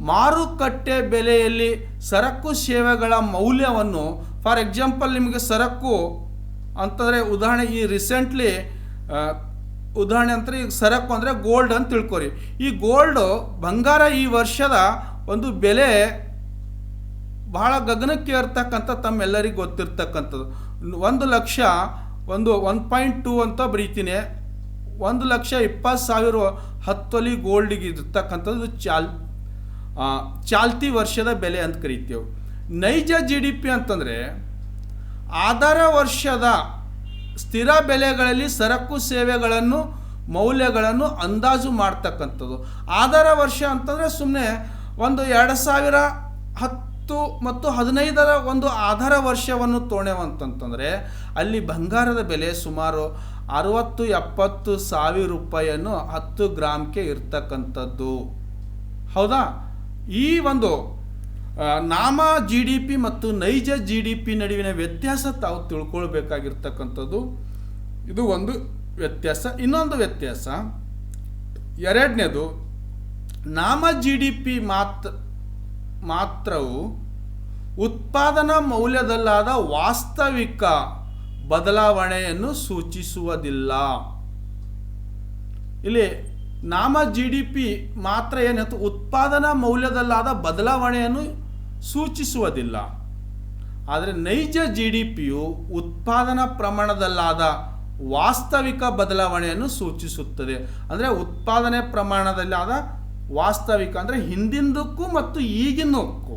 ಮಾರುಕಟ್ಟೆ ಬೆಲೆಯಲ್ಲಿ ಸರಕು ಸೇವೆಗಳ ಮೌಲ್ಯವನ್ನು, ಫಾರ್ ಎಕ್ಸಾಂಪಲ್ ನಿಮಗೆ ಸರಕು ಅಂತಂದರೆ ಉದಾಹರಣೆ, ಈ ರೀಸೆಂಟ್ಲಿ ಉದಾಹರಣೆ ಅಂತಾರೆ, ಈಗ ಸರಕು ಅಂದರೆ ಗೋಲ್ಡ್ ಅಂತ ತಿಳ್ಕೊರಿ. ಈ ಗೋಲ್ಡು ಬಂಗಾರ ಈ ವರ್ಷದ ಒಂದು ಬೆಲೆ ಬಹಳ ಗಗನಕ್ಕೆ ಏರ್ತಕ್ಕಂಥ ತಮ್ಮೆಲ್ಲರಿಗೂ ಗೊತ್ತಿರ್ತಕ್ಕಂಥದ್ದು. 1 ಲಕ್ಷ 1.2 ಅಂತ ಬರೀತೀನಿ, 1,20,000 10 ತೊಲಿ ಗೋಲ್ಡಿಗೆ ಇರ್ತಕ್ಕಂಥದ್ದು ಚಾಲ್ತಿ ವರ್ಷದ ಬೆಲೆ ಅಂತ ಕರಿತೇವೆ. ನೈಜ GDP ಅಂತಂದರೆ ಆಧಾರ ವರ್ಷದ ಸ್ಥಿರ ಬೆಲೆಗಳಲ್ಲಿ ಸರಕು ಸೇವೆಗಳನ್ನು ಮೌಲ್ಯಗಳನ್ನು ಅಂದಾಜು ಮಾಡ್ತಕ್ಕಂಥದ್ದು. ಆಧಾರ ವರ್ಷ ಅಂತಂದರೆ ಸುಮ್ಮನೆ ಒಂದು 2010 ಮತ್ತು 15ರ ಒಂದು ಆಧಾರ ವರ್ಷವನ್ನು ತೊಗೊಳ್ಳೇವಂತಂತಂದರೆ ಅಲ್ಲಿ ಬಂಗಾರದ ಬೆಲೆ ಸುಮಾರು 60-70 ಸಾವಿರ ರೂಪಾಯಿಯನ್ನು 10 ಗ್ರಾಮ್ಗೆ ಇರ್ತಕ್ಕಂಥದ್ದು, ಹೌದಾ? ಈ ಒಂದು ನಾಮ GDP ಮತ್ತು ನೈಜ GDP ನಡುವಿನ ವ್ಯತ್ಯಾಸ ತಾವು ತಿಳ್ಕೊಳ್ಬೇಕಾಗಿರ್ತಕ್ಕಂಥದ್ದು. ಇದು ಒಂದು ವ್ಯತ್ಯಾಸ. ಇನ್ನೊಂದು ವ್ಯತ್ಯಾಸ, ಎರಡನೇದು, ನಾಮ GDP ಮಾತ್ರವು ಉತ್ಪಾದನಾ ಮೌಲ್ಯದಲ್ಲಾದ ವಾಸ್ತವಿಕ ಬದಲಾವಣೆಯನ್ನು ಸೂಚಿಸುವುದಿಲ್ಲ. ಇಲ್ಲಿ ನಾಮ GDP ಮಾತ್ರ ಏನಾಯ್ತು, ಉತ್ಪಾದನಾ ಮೌಲ್ಯದಲ್ಲಾದ ಬದಲಾವಣೆಯನ್ನು ಸೂಚಿಸುವುದಿಲ್ಲ. ಆದರೆ ನೈಜ GDPಯು ಉತ್ಪಾದನಾ ಪ್ರಮಾಣದಲ್ಲಾದ ವಾಸ್ತವಿಕ ಬದಲಾವಣೆಯನ್ನು ಸೂಚಿಸುತ್ತದೆ. ಅಂದರೆ ಉತ್ಪಾದನೆ ಪ್ರಮಾಣದಲ್ಲಾದ ವಾಸ್ತವಿಕ ಅಂದರೆ ಹಿಂದಿಂದಕ್ಕೂ ಮತ್ತು ಈಗಿನಕ್ಕೂ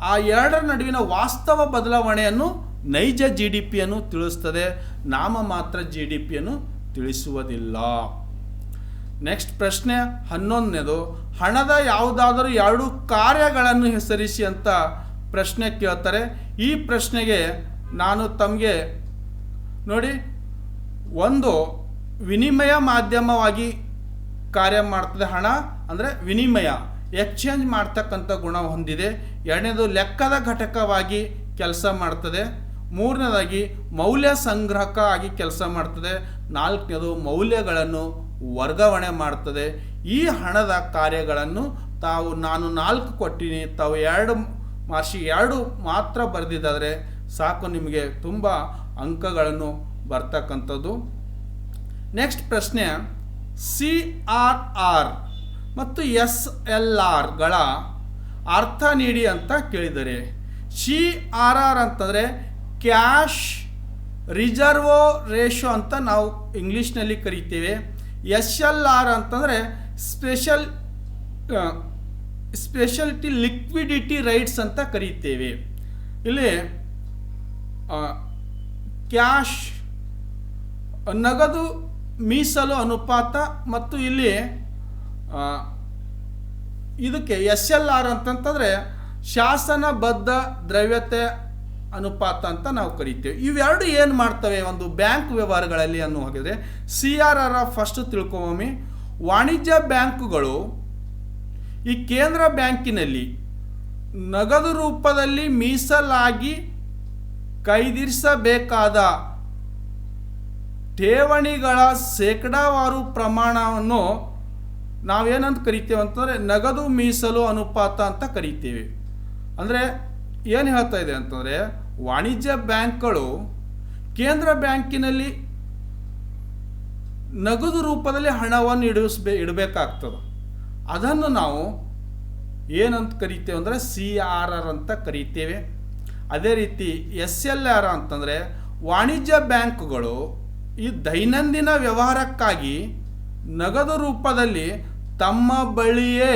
ಆ ಎರಡರ ನಡುವಿನ ವಾಸ್ತವ ಬದಲಾವಣೆಯನ್ನು ನೈಜ GDPಯನ್ನು ತಿಳಿಸ್ತದೆ, ನಾಮ ಮಾತ್ರ GDPಯನ್ನು ತಿಳಿಸುವುದಿಲ್ಲ. ನೆಕ್ಸ್ಟ್ ಪ್ರಶ್ನೆ 11ನೇದು, ಹಣದ ಯಾವುದಾದರೂ 2 ಕಾರ್ಯಗಳನ್ನು ಹೆಸರಿಸಿ ಅಂತ ಪ್ರಶ್ನೆ ಕೇಳ್ತಾರೆ. ಈ ಪ್ರಶ್ನೆಗೆ ನಾನು ತಮಗೆ ನೋಡಿ, ಒಂದು ವಿನಿಮಯ ಮಾಧ್ಯಮವಾಗಿ ಕಾರ್ಯ ಮಾಡ್ತದೆ. ಹಣ ಅಂದರೆ ವಿನಿಮಯ, ಎಕ್ಸ್ಚೇಂಜ್ ಮಾಡ್ತಕ್ಕಂಥ ಗುಣ ಹೊಂದಿದೆ. ಎರಡನೇದು ಲೆಕ್ಕದ ಘಟಕವಾಗಿ ಕೆಲಸ ಮಾಡ್ತದೆ. ಮೂರನೇದಾಗಿ ಮೌಲ್ಯ ಸಂಗ್ರಹಕ ಆಗಿ ಕೆಲಸ ಮಾಡ್ತದೆ. ನಾಲ್ಕನೇದು ಮೌಲ್ಯಗಳನ್ನು ವರ್ಗಾವಣೆ ಮಾಡ್ತದೆ. ಈ ಹಣದ ಕಾರ್ಯಗಳನ್ನು ನಾನು 4 ಕೊಟ್ಟಿನಿ, ತಾವು 2 ಮಾರ್ಕ್ಸಿಗೆ 2 ಮಾತ್ರ ಬರೆದಿದ್ದಾದರೆ ಸಾಕು, ನಿಮಗೆ ತುಂಬ ಅಂಕಗಳನ್ನು ಬರ್ತಕ್ಕಂಥದ್ದು. ನೆಕ್ಸ್ಟ್ ಪ್ರಶ್ನೆ, CRR ಮತ್ತು SLRಗಳ ಅರ್ಥ ನೀಡಿ ಅಂತ ಕೇಳಿದರೆ. CRR ಅಂತಂದರೆ ಕ್ಯಾಶ್ ರಿಸರ್ವ್ ರೇಷೋ ಅಂತ ನಾವು ಇಂಗ್ಲೀಷ್ನಲ್ಲಿ ಕರಿತೇವೆ. SLR ಅಂತಂದರೆ ಸ್ಪೆಷಲ್ಟಿ ಲಿಕ್ವಿಡಿಟಿ ರೈಟ್ಸ್ ಅಂತ ಕರೀತೇವೆ. ಇಲ್ಲಿ ಕ್ಯಾಶ್ ನಗದು ಮೀಸಲು ಅನುಪಾತ ಮತ್ತು ಇಲ್ಲಿ ಇದಕ್ಕೆ SLR ಅಂತಂತಂದರೆ ಶಾಸನಬದ್ಧ ದ್ರವ್ಯತೆ ಅನುಪಾತ ಅಂತ ನಾವು ಕರಿತೇವೆ. ಇವೆರಡು ಏನು ಮಾಡ್ತವೆ ಒಂದು ಬ್ಯಾಂಕ್ ವ್ಯವಹಾರಗಳಲ್ಲಿ ಅನ್ನೋ ಹಾಗಿದ್ರೆ, CRR ಫಸ್ಟ್ ತಿಳ್ಕೊಮ್ಮಿ. ವಾಣಿಜ್ಯ ಬ್ಯಾಂಕುಗಳು ಈ ಕೇಂದ್ರ ಬ್ಯಾಂಕಿನಲ್ಲಿ ನಗದು ರೂಪದಲ್ಲಿ ಮೀಸಲಾಗಿ ಕೈದಿರಿಸಬೇಕಾದ ಠೇವಣಿಗಳ ಶೇಕಡಾವಾರು ಪ್ರಮಾಣವನ್ನು ನಾವೇನಂತ ಕರಿತೇವೆ ಅಂತಂದರೆ ನಗದು ಮೀಸಲು ಅನುಪಾತ ಅಂತ ಕರಿತೇವೆ. ಅಂದರೆ ಏನು ಹೇಳ್ತಾ ಇದೆ ಅಂತಂದರೆ, ವಾಣಿಜ್ಯ ಬ್ಯಾಂಕ್ಗಳು ಕೇಂದ್ರ ಬ್ಯಾಂಕಿನಲ್ಲಿ ನಗದು ರೂಪದಲ್ಲಿ ಹಣವನ್ನು ಇಡಬೇಕಾಗ್ತದೆ. ಅದನ್ನು ನಾವು ಏನಂತ ಕರಿತೇವೆ ಅಂದರೆ CRR ಅಂತ ಕರಿತೇವೆ. ಅದೇ ರೀತಿ SLR ಅಂತಂದರೆ ವಾಣಿಜ್ಯ ಬ್ಯಾಂಕುಗಳು ಈ ದೈನಂದಿನ ವ್ಯವಹಾರಕ್ಕಾಗಿ ನಗದು ರೂಪದಲ್ಲಿ ತಮ್ಮ ಬಳಿಯೇ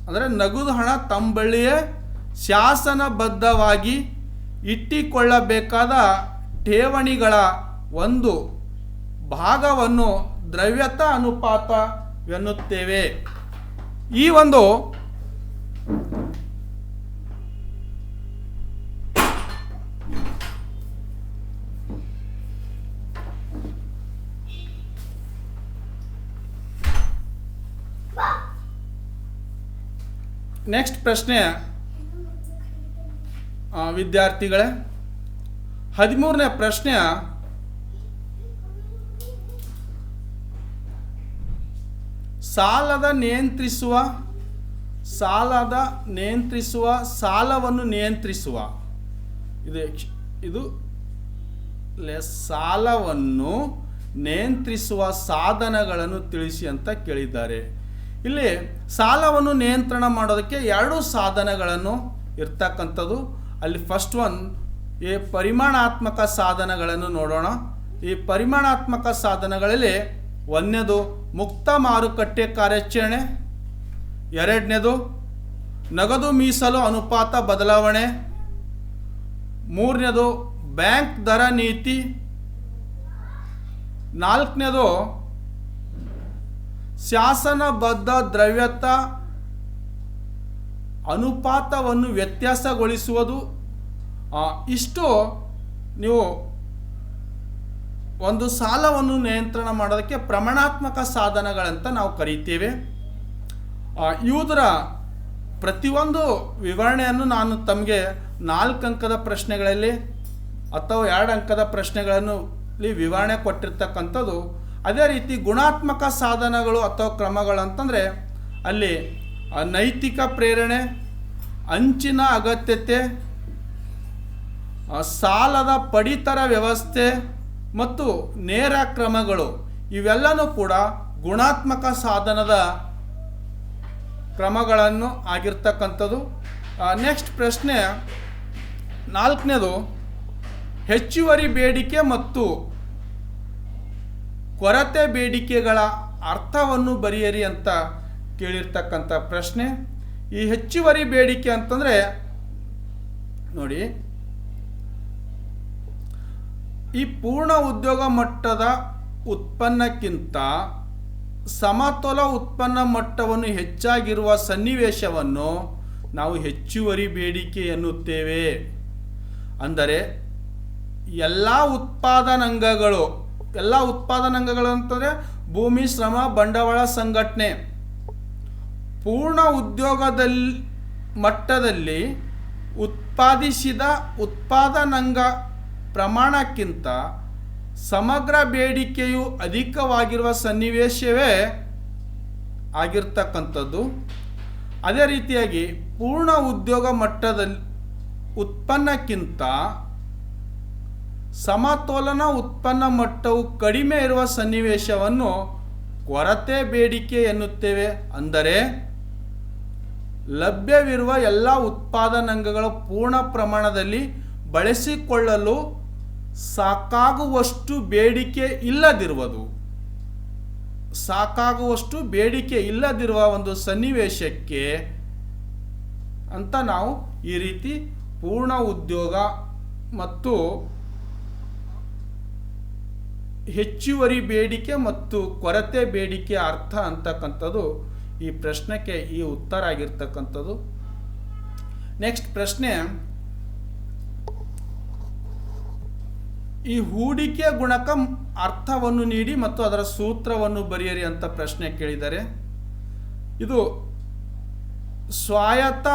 ಅಂದರೆ ನಗದು ಹಣ ತಮ್ಮ ಬಳಿಯೇ ಶಾಸನಬದ್ಧವಾಗಿ ಇಟ್ಟಿಕೊಳ್ಳಬೇಕಾದ ಠೇವಣಿಗಳ ಒಂದು ಭಾಗವನ್ನು ದ್ರವ್ಯತಾ ಅನುಪಾತವೆನ್ನುತ್ತೇವೆ. ಈ ಒಂದು ನೆಕ್ಸ್ಟ್ ಪ್ರಶ್ನೆ ವಿದ್ಯಾರ್ಥಿಗಳೇ, 13ನೇ ಪ್ರಶ್ನೆ, ಸಾಲವನ್ನು ನಿಯಂತ್ರಿಸುವ ಸಾಲವನ್ನು ನಿಯಂತ್ರಿಸುವ ಸಾಧನಗಳನ್ನು ತಿಳಿಸಿ ಅಂತ ಕೇಳಿದ್ದಾರೆ. ಇಲ್ಲಿ ಸಾಲವನ್ನು ನಿಯಂತ್ರಣ ಮಾಡೋದಕ್ಕೆ 2 ಸಾಧನಗಳನ್ನು ಇರ್ತಕ್ಕಂಥದ್ದು. ಅಲ್ಲಿ ಫಸ್ಟ್ ಒನ್ ಈ ಪರಿಮಾಣಾತ್ಮಕ ಸಾಧನಗಳನ್ನು ನೋಡೋಣ. ಈ ಪರಿಮಾಣಾತ್ಮಕ ಸಾಧನಗಳಲ್ಲಿ 1ನೇದು ಮುಕ್ತ ಮಾರುಕಟ್ಟೆ ಕಾರ್ಯಾಚರಣೆ, 2ನೇದು ನಗದು ಮೀಸಲು ಅನುಪಾತ ಬದಲಾವಣೆ, 3ನೇದು ಬ್ಯಾಂಕ್ ದರ ನೀತಿ, 4ನೇದು ಶಾಸನಬದ್ಧ ದ್ರವ್ಯತಾ ಅನುಪಾತವನ್ನು ವ್ಯತ್ಯಾಸಗೊಳಿಸುವುದು. ಇಷ್ಟು ನೀವು ಒಂದು ಸಾಲವನ್ನು ನಿಯಂತ್ರಣ ಮಾಡೋದಕ್ಕೆ ಪ್ರಮಾಣಾತ್ಮಕ ಸಾಧನಗಳಂತ ನಾವು ಕರೀತೇವೆ. ಇವುದರ ಪ್ರತಿಯೊಂದು ವಿವರಣೆಯನ್ನು ನಾನು ತಮಗೆ 4 ಅಂಕದ ಪ್ರಶ್ನೆಗಳಲ್ಲಿ ಅಥವಾ 2 ಅಂಕದ ಪ್ರಶ್ನೆಗಳನ್ನು ವಿವರಣೆ ಕೊಟ್ಟಿರ್ತಕ್ಕಂಥದ್ದು. ಅದೇ ರೀತಿ ಗುಣಾತ್ಮಕ ಸಾಧನಗಳು ಅಥವಾ ಕ್ರಮಗಳು ಅಂತಂದರೆ ಅಲ್ಲಿ ನೈತಿಕ ಪ್ರೇರಣೆ, ಅಂಚಿನ ಅಗತ್ಯತೆ, ಸಾಲದ ಪಡಿತರ ವ್ಯವಸ್ಥೆ ಮತ್ತು ನೇರ ಕ್ರಮಗಳು ಇವೆಲ್ಲನೂ ಕೂಡ ಗುಣಾತ್ಮಕ ಸಾಧನದ ಕ್ರಮಗಳನ್ನು ಆಗಿರ್ತಕ್ಕಂಥದ್ದು. ನೆಕ್ಸ್ಟ್ ಪ್ರಶ್ನೆ 4ನೇದು ಹೆಚ್ಚುವರಿ ಬೇಡಿಕೆ ಮತ್ತು ಕೊರತೆ ಬೇಡಿಕೆಗಳ ಅರ್ಥವನ್ನು ಬರೆಯಿರಿ ಅಂತ ಕೇಳಿರ್ತಕ್ಕಂಥ ಪ್ರಶ್ನೆ. ಈ ಹೆಚ್ಚುವರಿ ಬೇಡಿಕೆ ಅಂತಂದರೆ ನೋಡಿ, ಈ ಪೂರ್ಣ ಉದ್ಯೋಗ ಮಟ್ಟದ ಉತ್ಪನ್ನಕ್ಕಿಂತ ಸಮತೋಲ ಉತ್ಪನ್ನ ಮಟ್ಟವನ್ನು ಹೆಚ್ಚಾಗಿರುವ ಸನ್ನಿವೇಶವನ್ನು ನಾವು ಹೆಚ್ಚುವರಿ ಬೇಡಿಕೆ ಎನ್ನುತ್ತೇವೆ. ಅಂದರೆ ಎಲ್ಲ ಉತ್ಪಾದನಾಂಗಗಳು ಅಂತಂದರೆ ಭೂಮಿ, ಶ್ರಮ, ಬಂಡವಾಳ, ಸಂಘಟನೆ ಪೂರ್ಣ ಉದ್ಯೋಗದಲ್ಲಿ ಮಟ್ಟದಲ್ಲಿ ಉತ್ಪಾದಿಸಿದ ಉತ್ಪಾದನಾಂಗ ಪ್ರಮಾಣಕ್ಕಿಂತ ಸಮಗ್ರ ಬೇಡಿಕೆಯು ಅಧಿಕವಾಗಿರುವ ಸನ್ನಿವೇಶವೇ ಆಗಿರ್ತಕ್ಕಂಥದ್ದು. ಅದೇ ರೀತಿಯಾಗಿ ಪೂರ್ಣ ಉದ್ಯೋಗ ಮಟ್ಟದಲ್ಲಿ ಉತ್ಪನ್ನಕ್ಕಿಂತ ಸಮತೋಲನ ಉತ್ಪನ್ನ ಮಟ್ಟವು ಕಡಿಮೆ ಇರುವ ಸನ್ನಿವೇಶವನ್ನು ಕೊರತೆ ಬೇಡಿಕೆ ಎನ್ನುತ್ತೇವೆ. ಅಂದರೆ ಲಭ್ಯವಿರುವ ಎಲ್ಲ ಉತ್ಪಾದನಾಂಗಗಳ ಬೇಡಿಕೆಗಳು ಪೂರ್ಣ ಪ್ರಮಾಣದಲ್ಲಿ ಬಳಸಿಕೊಳ್ಳಲು ಸಾಕಾಗುವಷ್ಟು ಬೇಡಿಕೆ ಇಲ್ಲದಿರುವ ಒಂದು ಸನ್ನಿವೇಶಕ್ಕೆ ಅಂತ ನಾವು ಈ ರೀತಿ ಪೂರ್ಣ ಉದ್ಯೋಗ ಮತ್ತು ಹೆಚ್ಚುವರಿ ಬೇಡಿಕೆ ಮತ್ತು ಕೊರತೆ ಬೇಡಿಕೆ ಅರ್ಥ ಅಂತಕ್ಕಂಥದ್ದು ಈ ಪ್ರಶ್ನೆಗೆ ಈ ಉತ್ತರ ಆಗಿರ್ತಕ್ಕಂಥದ್ದು. ನೆಕ್ಸ್ಟ್ ಪ್ರಶ್ನೆ, ಈ ಹೂಡಿಕೆ ಗುಣಕ ಅರ್ಥವನ್ನು ನೀಡಿ ಮತ್ತು ಅದರ ಸೂತ್ರವನ್ನು ಬರೆಯಿರಿ ಅಂತ ಪ್ರಶ್ನೆ ಕೇಳಿದ್ದಾರೆ. ಇದು ಸ್ವಾಯತ್ತ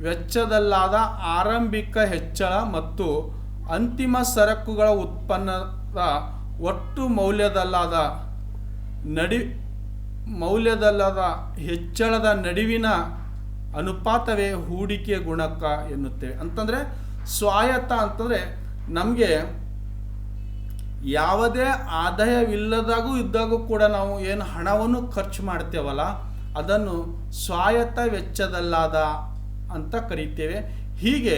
ವೆಚ್ಚದಲ್ಲಾದ ಆರಂಭಿಕ ಹೆಚ್ಚಳ ಮತ್ತು ಅಂತಿಮ ಸರಕುಗಳ ಉತ್ಪನ್ನದ ಒಟ್ಟು ಮೌಲ್ಯದಲ್ಲಾದ ಹೆಚ್ಚಳದ ನಡುವಿನ ಅನುಪಾತವೇ ಹೂಡಿಕೆ ಗುಣಕ ಎನ್ನುತ್ತೇವೆ. ಅಂತಂದರೆ ಸ್ವಾಯತ್ತ ಅಂತಂದರೆ ನಮಗೆ ಯಾವುದೇ ಆದಾಯವಿಲ್ಲದಾಗೂ ಕೂಡ ನಾವು ಏನು ಹಣವನ್ನು ಖರ್ಚು ಮಾಡ್ತೇವಲ್ಲ ಅದನ್ನು ಸ್ವಾಯತ್ತ ವೆಚ್ಚದಲ್ಲಾದ ಅಂತ ಕರೀತೇವೆ. ಹೀಗೆ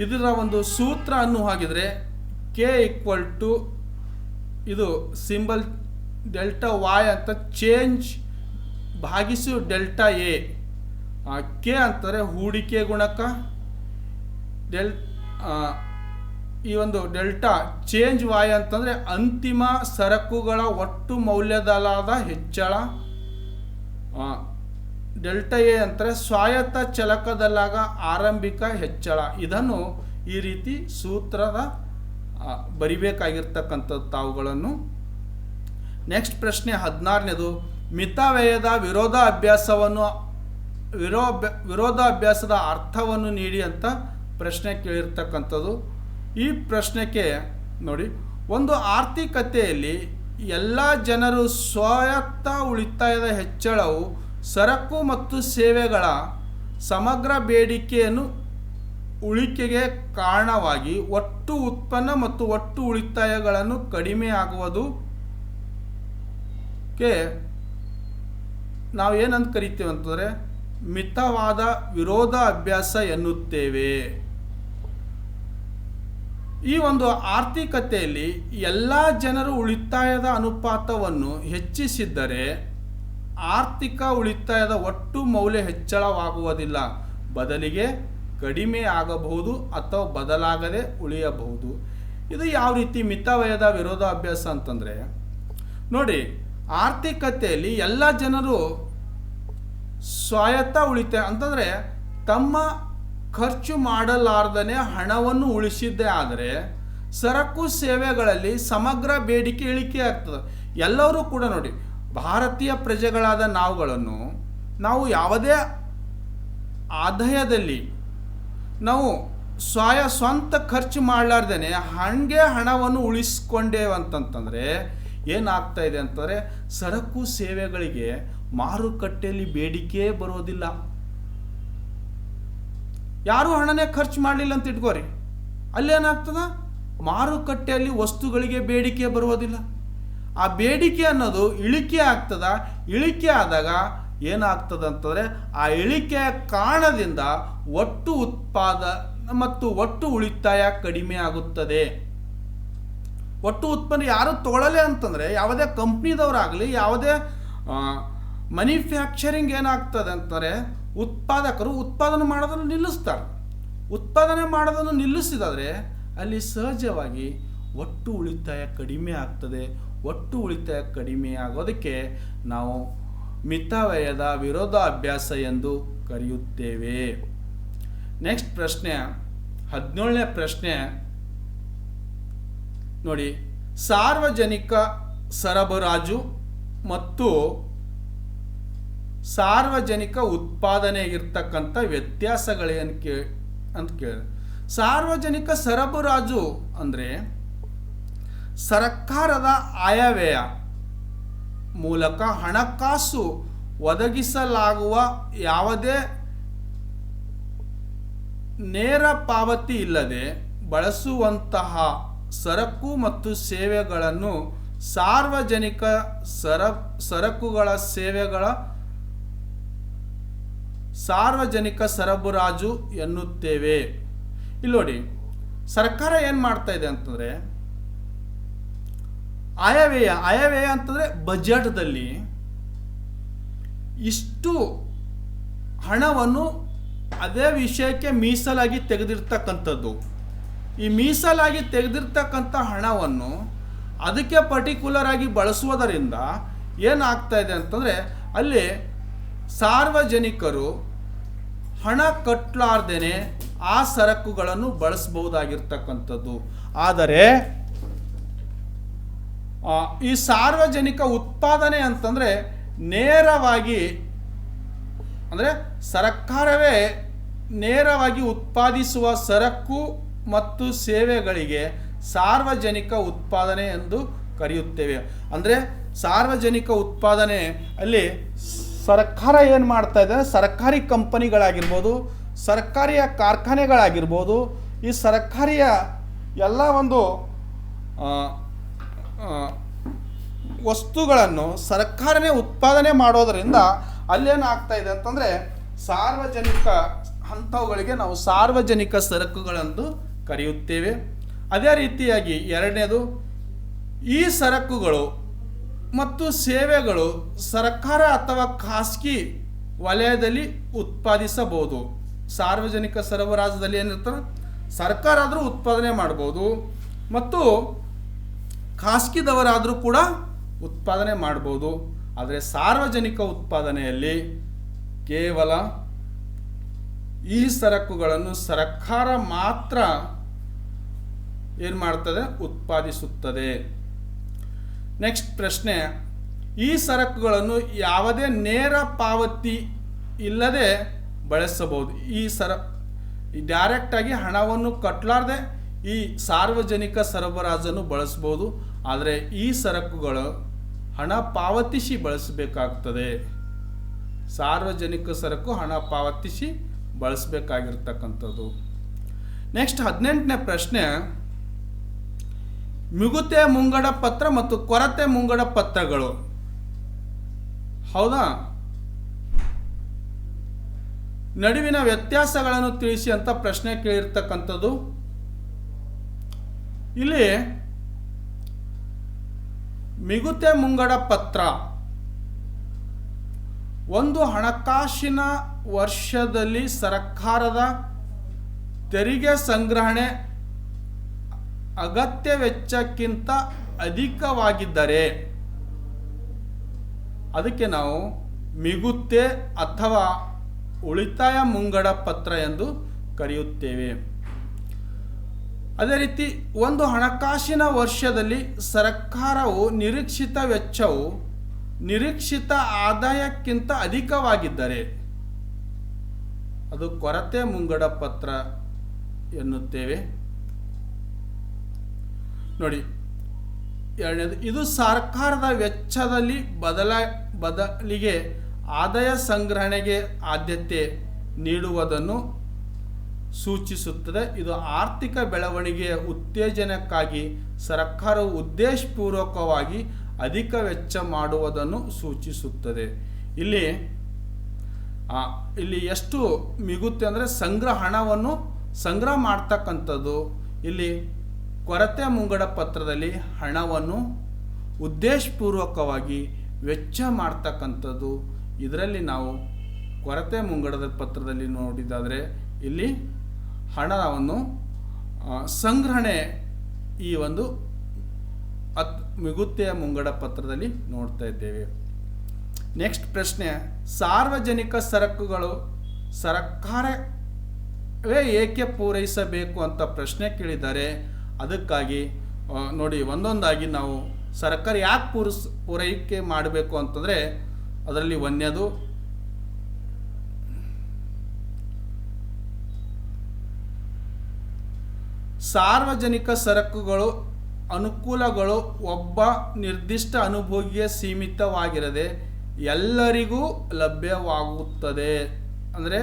ಇದರ ಒಂದು ಸೂತ್ರ ಅನ್ನು ಹಾಕಿದರೆ ಕೆ ಈಕ್ವಲ್ ಟು ಇದು ಸಿಂಬಲ್ ಡೆಲ್ಟಾ ವಾಯ್ ಅಂತ ಚೇಂಜ್ ಭಾಗಿಸು ಡೆಲ್ಟಾ ಎ. ಕೆ ಅಂತಾರೆ ಹೂಡಿಕೆ ಗುಣಕ, ಈ ಒಂದು ಡೆಲ್ಟಾ ಚೇಂಜ್ ವಾಯ್ ಅಂತಂದರೆ ಅಂತಿಮ ಸರಕುಗಳ ಒಟ್ಟು ಮೌಲ್ಯದಲ್ಲಾದ ಹೆಚ್ಚಳ, ಡೆಲ್ಟಾ ಎ ಅಂತಾರೆ ಸ್ವಾಯತ್ತ ಚಲಕದಲ್ಲಾಗ ಆರಂಭಿಕ ಹೆಚ್ಚಳ. ಇದನ್ನು ಈ ರೀತಿ ಸೂತ್ರದ ಬರಿಬೇಕಾಗಿರ್ತಕ್ಕಂಥದ್ದು ತಾವುಗಳನ್ನು. ನೆಕ್ಸ್ಟ್ ಪ್ರಶ್ನೆ 16ನೇದು, ಮಿತವ್ಯಯದ ವಿರೋಧಾಭ್ಯಾಸದ ಅರ್ಥವನ್ನು ನೀಡಿ ಅಂತ ಪ್ರಶ್ನೆ ಕೇಳಿರ್ತಕ್ಕಂಥದ್ದು. ಈ ಪ್ರಶ್ನೆಗೆ ನೋಡಿ, ಒಂದು ಆರ್ಥಿಕತೆಯಲ್ಲಿ ಎಲ್ಲ ಜನರು ಸ್ವಾಯತ್ತ ಉಳಿತಾಯದ ಹೆಚ್ಚಳವು ಸರಕು ಮತ್ತು ಸೇವೆಗಳ ಸಮಗ್ರ ಬೇಡಿಕೆಯನ್ನು ಉಳಿಕೆಗೆ ಕಾರಣವಾಗಿ ಒಟ್ಟು ಉತ್ಪನ್ನ ಮತ್ತು ಒಟ್ಟು ಉಳಿತಾಯಗಳನ್ನು ಕಡಿಮೆ ಆಗುವುದಕ್ಕೆ ನಾವು ಏನಂತ ಕರಿತೀವಿ ಅಂತಂದರೆ ಮಿತವಾದ ವಿರೋಧಾಭ್ಯಾಸ ಎನ್ನುತ್ತೇವೆ. ಈ ಒಂದು ಆರ್ಥಿಕತೆಯಲ್ಲಿ ಎಲ್ಲ ಜನರು ಉಳಿತಾಯದ ಅನುಪಾತವನ್ನು ಹೆಚ್ಚಿಸಿದ್ದರೆ ಆರ್ಥಿಕ ಉಳಿತಾಯದ ಒಟ್ಟು ಮೌಲ್ಯ ಹೆಚ್ಚಳವಾಗುವುದಿಲ್ಲ, ಬದಲಿಗೆ ಕಡಿಮೆ ಆಗಬಹುದು ಅಥವಾ ಬದಲಾಗದೆ ಉಳಿಯಬಹುದು. ಇದು ಯಾವ ರೀತಿ ಮಿತವ್ಯಯದ ವಿರೋಧಾಭ್ಯಾಸ ಅಂತಂದರೆ ನೋಡಿ, ಆರ್ಥಿಕತೆಯಲ್ಲಿ ಎಲ್ಲ ಜನರು ಸ್ವಾಯತ್ತ ಉಳಿತಾಯ ಅಂತಂದರೆ ತಮ್ಮ ಖರ್ಚು ಮಾಡಲಾರ್ದನೆ ಹಣವನ್ನು ಉಳಿಸಿದ್ದೇ ಆದರೆ ಸರಕು ಸೇವೆಗಳಲ್ಲಿ ಸಮಗ್ರ ಬೇಡಿಕೆ ಇಳಿಕೆ ಆಗ್ತದೆ. ಎಲ್ಲರೂ ಕೂಡ ನೋಡಿ, ಭಾರತೀಯ ಪ್ರಜೆಗಳಾದ ನಾವು ಯಾವುದೇ ಆದಾಯದಲ್ಲಿ ನಾವು ಸ್ವಂತ ಖರ್ಚು ಮಾಡಲಾರ್ದೇ ಹಾಗೆ ಹಣವನ್ನು ಉಳಿಸ್ಕೊಂಡೇವಂತಂತಂದರೆ ಏನಾಗ್ತಾ ಇದೆ ಅಂತಂದರೆ ಸರಕು ಸೇವೆಗಳಿಗೆ ಮಾರುಕಟ್ಟೆಯಲ್ಲಿ ಬೇಡಿಕೆ ಬರೋದಿಲ್ಲ. ಯಾರೂ ಹಣನೇ ಖರ್ಚು ಮಾಡಲಿಲ್ಲ ಅಂತ ಇಟ್ಕೋರಿ, ಅಲ್ಲೇನಾಗ್ತದ, ಮಾರುಕಟ್ಟೆಯಲ್ಲಿ ವಸ್ತುಗಳಿಗೆ ಬೇಡಿಕೆ ಬರೋದಿಲ್ಲ. ಆ ಬೇಡಿಕೆ ಅನ್ನೋದು ಇಳಿಕೆ ಆಗ್ತದ. ಇಳಿಕೆ ಆದಾಗ ಏನಾಗ್ತದೆ ಅಂತಂದರೆ ಆ ಇಳಿಕೆಯ ಕಾರಣದಿಂದ ಒಟ್ಟು ಉತ್ಪಾದನೆ ಮತ್ತು ಒಟ್ಟು ಉಳಿತಾಯ ಕಡಿಮೆ ಆಗುತ್ತದೆ. ಒಟ್ಟು ಉತ್ಪನ್ನ ಯಾರು ತೊಗೊಳ್ಳಲೆ ಅಂತಂದರೆ ಯಾವುದೇ ಕಂಪ್ನಿದವರಾಗಲಿ ಯಾವುದೇ ಮ್ಯಾನುಫ್ಯಾಕ್ಚರಿಂಗ್ ಏನಾಗ್ತದೆ ಅಂತಾರೆ, ಉತ್ಪಾದಕರು ಉತ್ಪಾದನೆ ಮಾಡೋದನ್ನು ನಿಲ್ಲಿಸ್ತಾರೆ. ಉತ್ಪಾದನೆ ಮಾಡೋದನ್ನು ನಿಲ್ಲಿಸಿದಾದರೆ ಅಲ್ಲಿ ಸಹಜವಾಗಿ ಒಟ್ಟು ಉಳಿತಾಯ ಕಡಿಮೆ ಆಗ್ತದೆ. ಒಟ್ಟು ಉಳಿತಾಯ ಕಡಿಮೆ ಆಗೋದಕ್ಕೆ ನಾವು ಮಿತವ್ಯಯದ ವಿರೋಧಾಭ್ಯಾಸ ಎಂದು ಕರೆಯುತ್ತೇವೆ. ನೆಕ್ಸ್ಟ್ ಪ್ರಶ್ನೆ 17ನೇ ಪ್ರಶ್ನೆ ನೋಡಿ, ಸಾರ್ವಜನಿಕ ಸರಬರಾಜು ಮತ್ತು ಸಾರ್ವಜನಿಕ ಉತ್ಪಾದನೆಗಿರ್ತಕ್ಕಂಥ ವ್ಯತ್ಯಾಸಗಳೇನು ಅಂತ ಕೇಳಿ. ಸಾರ್ವಜನಿಕ ಸರಬರಾಜು ಅಂದರೆ ಸರ್ಕಾರದ ಆಯವ್ಯಯ ಮೂಲಕ ಹಣಕಾಸು ಒದಗಿಸಲಾಗುವ ಯಾವುದೇ ನೇರ ಪಾವತಿ ಇಲ್ಲದೆ ಬಳಸುವಂತಹ ಸರಕು ಮತ್ತು ಸೇವೆಗಳನ್ನು ಸಾರ್ವಜನಿಕ ಸರಕುಗಳ ಸೇವೆಗಳ ಸಾರ್ವಜನಿಕ ಸರಬರಾಜು ಎನ್ನುತ್ತೇವೆ. ಇಲ್ಲಿ ನೋಡಿ, ಸರ್ಕಾರ ಏನು ಮಾಡ್ತಾ ಇದೆ ಅಂತಂದರೆ ಆಯವ್ಯಯ ಅಂತಂದರೆ ಬಜೆಟ್ದಲ್ಲಿ ಇಷ್ಟು ಹಣವನ್ನು ಅದೇ ವಿಷಯಕ್ಕೆ ಮೀಸಲಾಗಿ ತೆಗೆದಿರ್ತಕ್ಕಂಥದ್ದು. ಈ ಮೀಸಲಾಗಿ ತೆಗೆದಿರ್ತಕ್ಕಂಥ ಹಣವನ್ನು ಅದಕ್ಕೆ ಪರ್ಟಿಕ್ಯುಲರ್ ಆಗಿ ಬಳಸುವುದರಿಂದ ಏನಾಗ್ತಾ ಇದೆ ಅಂತಂದರೆ ಅಲ್ಲಿ ಸಾರ್ವಜನಿಕರು ಹಣ ಕಟ್ಟಲಾರ್ದೇನೆ ಆ ಸರಕುಗಳನ್ನು ಬಳಸಬಹುದಾಗಿರ್ತಕ್ಕಂಥದ್ದು. ಆದರೆ ಈ ಸಾರ್ವಜನಿಕ ಉತ್ಪಾದನೆ ಅಂತಂದರೆ ನೇರವಾಗಿ ಅಂದರೆ ಸರ್ಕಾರವೇ ನೇರವಾಗಿ ಉತ್ಪಾದಿಸುವ ಸರಕು ಮತ್ತು ಸೇವೆಗಳಿಗೆ ಸಾರ್ವಜನಿಕ ಉತ್ಪಾದನೆ ಎಂದು ಕರೆಯುತ್ತೇವೆ. ಅಂದರೆ ಸಾರ್ವಜನಿಕ ಉತ್ಪಾದನೆ ಅಲ್ಲಿ ಸರ್ಕಾರ ಏನು ಮಾಡ್ತಾ ಇದೆ, ಸರ್ಕಾರಿ ಕಂಪನಿಗಳಾಗಿರ್ಬೋದು, ಸರ್ಕಾರಿಯ ಕಾರ್ಖಾನೆಗಳಾಗಿರ್ಬೋದು, ಈ ಸರ್ಕಾರಿಯ ಎಲ್ಲ ಒಂದು ವಸ್ತುಗಳನ್ನು ಸರ್ಕಾರನೇ ಉತ್ಪಾದನೆ ಮಾಡೋದರಿಂದ ಅಲ್ಲೇನಾಗ್ತಾ ಇದೆ ಅಂತಂದರೆ ಸಾರ್ವಜನಿಕ ಅಂಥವುಗಳಿಗೆ ನಾವು ಸಾರ್ವಜನಿಕ ಸರಕುಗಳೆಂದು ಕರೆಯುತ್ತೇವೆ. ಅದೇ ರೀತಿಯಾಗಿ ಎರಡನೇದು, ಈ ಸರಕುಗಳು ಮತ್ತು ಸೇವೆಗಳು ಸರ್ಕಾರ ಅಥವಾ ಖಾಸಗಿ ವಲಯದಲ್ಲಿ ಉತ್ಪಾದಿಸಬಹುದು. ಸಾರ್ವಜನಿಕ ಸರಬರಾಜುದಲ್ಲಿ ಏನಿರ್ತಾರೆ, ಸರ್ಕಾರ ಆದರೂ ಉತ್ಪಾದನೆ ಮಾಡ್ಬೋದು ಮತ್ತು ಖಾಸಗಿದವರಾದರೂ ಕೂಡ ಉತ್ಪಾದನೆ ಮಾಡ್ಬೋದು. ಆದರೆ ಸಾರ್ವಜನಿಕ ಉತ್ಪಾದನೆಯಲ್ಲಿ ಕೇವಲ ಈ ಸರಕುಗಳನ್ನು ಸರ್ಕಾರ ಮಾತ್ರ ಏನು ಮಾಡ್ತದೆ, ಉತ್ಪಾದಿಸುತ್ತದೆ. ನೆಕ್ಸ್ಟ್ ಪ್ರಶ್ನೆ, ಈ ಸರಕುಗಳನ್ನು ಯಾವುದೇ ನೇರ ಪಾವತಿ ಇಲ್ಲದೆ ಬಳಸಬಹುದು. ಡೈರೆಕ್ಟಾಗಿ ಹಣವನ್ನು ಕಟ್ಟಲಾರ್ದೆ ಈ ಸಾರ್ವಜನಿಕ ಸರಬರಾಜನ್ನು ಬಳಸ್ಬೋದು. ಆದರೆ ಈ ಸರಕುಗಳು ಹಣ ಪಾವತಿಸಿ ಬಳಸಬೇಕಾಗ್ತದೆ. ಸಾರ್ವಜನಿಕ ಸರಕು ಹಣ ಪಾವತಿಸಿ ಬಳಸಬೇಕಾಗಿರ್ತಕ್ಕಂಥದ್ದು. ನೆಕ್ಸ್ಟ್ 18ನೇ ಪ್ರಶ್ನೆ, ಮಿಗುತೆ ಮುಂಗಡ ಪತ್ರ ಮತ್ತು ಕೊರತೆ ಮುಂಗಡ ಪತ್ರಗಳು. ಹೌದಾ, ನಡುವಿನ ವ್ಯತ್ಯಾಸಗಳನ್ನು ತಿಳಿಸಿ ಅಂತ ಪ್ರಶ್ನೆ ಕೇಳಿರ್ತಕ್ಕಂಥದ್ದು. ಇಲ್ಲಿ ಮಿಗುತೆ ಮುಂಗಡ ಪತ್ರ ಒಂದು ಹಣಕಾಸಿನ ವರ್ಷದಲ್ಲಿ ಸರ್ಕಾರದ ತೆರಿಗೆ ಸಂಗ್ರಹಣೆ ಅಗತ್ಯ ವೆಚ್ಚಕ್ಕಿಂತ ಅಧಿಕವಾಗಿದ್ದರೆ ಅದಕ್ಕೆ ನಾವು ಮಿಗುತೆ ಅಥವಾ ಉಳಿತಾಯ ಮುಂಗಡ ಪತ್ರ ಎಂದು ಕರೆಯುತ್ತೇವೆ. ಅದೇ ರೀತಿ ಒಂದು ಹಣಕಾಸಿನ ವರ್ಷದಲ್ಲಿ ಸರ್ಕಾರವು ನಿರೀಕ್ಷಿತ ವೆಚ್ಚವು ನಿರೀಕ್ಷಿತ ಆದಾಯಕ್ಕಿಂತ ಅಧಿಕವಾಗಿದ್ದರೆ ಅದು ಕೊರತೆ ಮುಂಗಡ ಪತ್ರ ಎನ್ನುತ್ತೇವೆ. ನೋಡಿ, ಎರಡನೇದು, ಇದು ಸರ್ಕಾರದ ವೆಚ್ಚದಲ್ಲಿ ಬದಲಿಗೆ ಆದಾಯ ಸಂಗ್ರಹಣೆಗೆ ಆದ್ಯತೆ ನೀಡುವುದನ್ನು ಸೂಚಿಸುತ್ತದೆ. ಇದು ಆರ್ಥಿಕ ಬೆಳವಣಿಗೆಯ ಉತ್ತೇಜನಕ್ಕಾಗಿ ಸರ್ಕಾರವು ಉದ್ದೇಶಪೂರ್ವಕವಾಗಿ ಅಧಿಕ ವೆಚ್ಚ ಮಾಡುವುದನ್ನು ಸೂಚಿಸುತ್ತದೆ. ಇಲ್ಲಿ ಎಷ್ಟು ಮಿಗುತ್ತೆ ಅಂದರೆ ಹಣವನ್ನು ಸಂಗ್ರಹ ಮಾಡ್ತಕ್ಕಂಥದ್ದು. ಇಲ್ಲಿ ಕೊರತೆ ಮುಂಗಡ ಪತ್ರದಲ್ಲಿ ಹಣವನ್ನು ಉದ್ದೇಶಪೂರ್ವಕವಾಗಿ ವೆಚ್ಚ ಮಾಡ್ತಕ್ಕಂಥದ್ದು. ಇದರಲ್ಲಿ ನಾವು ಕೊರತೆ ಮುಂಗಡದ ಪತ್ರದಲ್ಲಿ ನೋಡಿದಾದರೆ ಇಲ್ಲಿ ಹಣವನ್ನು ಸಂಗ್ರಹಣೆ ಈ ಒಂದು ಮಿಗುತೆಯ ಮುಂಗಡ ಪತ್ರದಲ್ಲಿ ನೋಡ್ತಾ ಇದ್ದೇವೆ. ನೆಕ್ಸ್ಟ್ ಪ್ರಶ್ನೆ, ಸಾರ್ವಜನಿಕ ಸರಕುಗಳು ಸರ್ಕಾರವೇ ಏಕೆ ಪೂರೈಸಬೇಕು ಅಂತ ಪ್ರಶ್ನೆ ಕೇಳಿದ್ದಾರೆ. ಅದಕ್ಕಾಗಿ ನೋಡಿ, ಒಂದೊಂದಾಗಿ ನಾವು ಸರ್ಕಾರ ಯಾಕೆ ಪೂರೈಕೆ ಮಾಡಬೇಕು ಅಂತಂದರೆ ಅದರಲ್ಲಿ ಒಂದನೇದು ಸಾರ್ವಜನಿಕ ಸರಕುಗಳು ಅನುಕೂಲಗಳು ಒಬ್ಬ ನಿರ್ದಿಷ್ಟ ಅನುಭೋಗಿಗೆ ಸೀಮಿತವಾಗಿರದೆ ಎಲ್ಲರಿಗೂ ಲಭ್ಯವಾಗುತ್ತದೆ. ಅಂದರೆ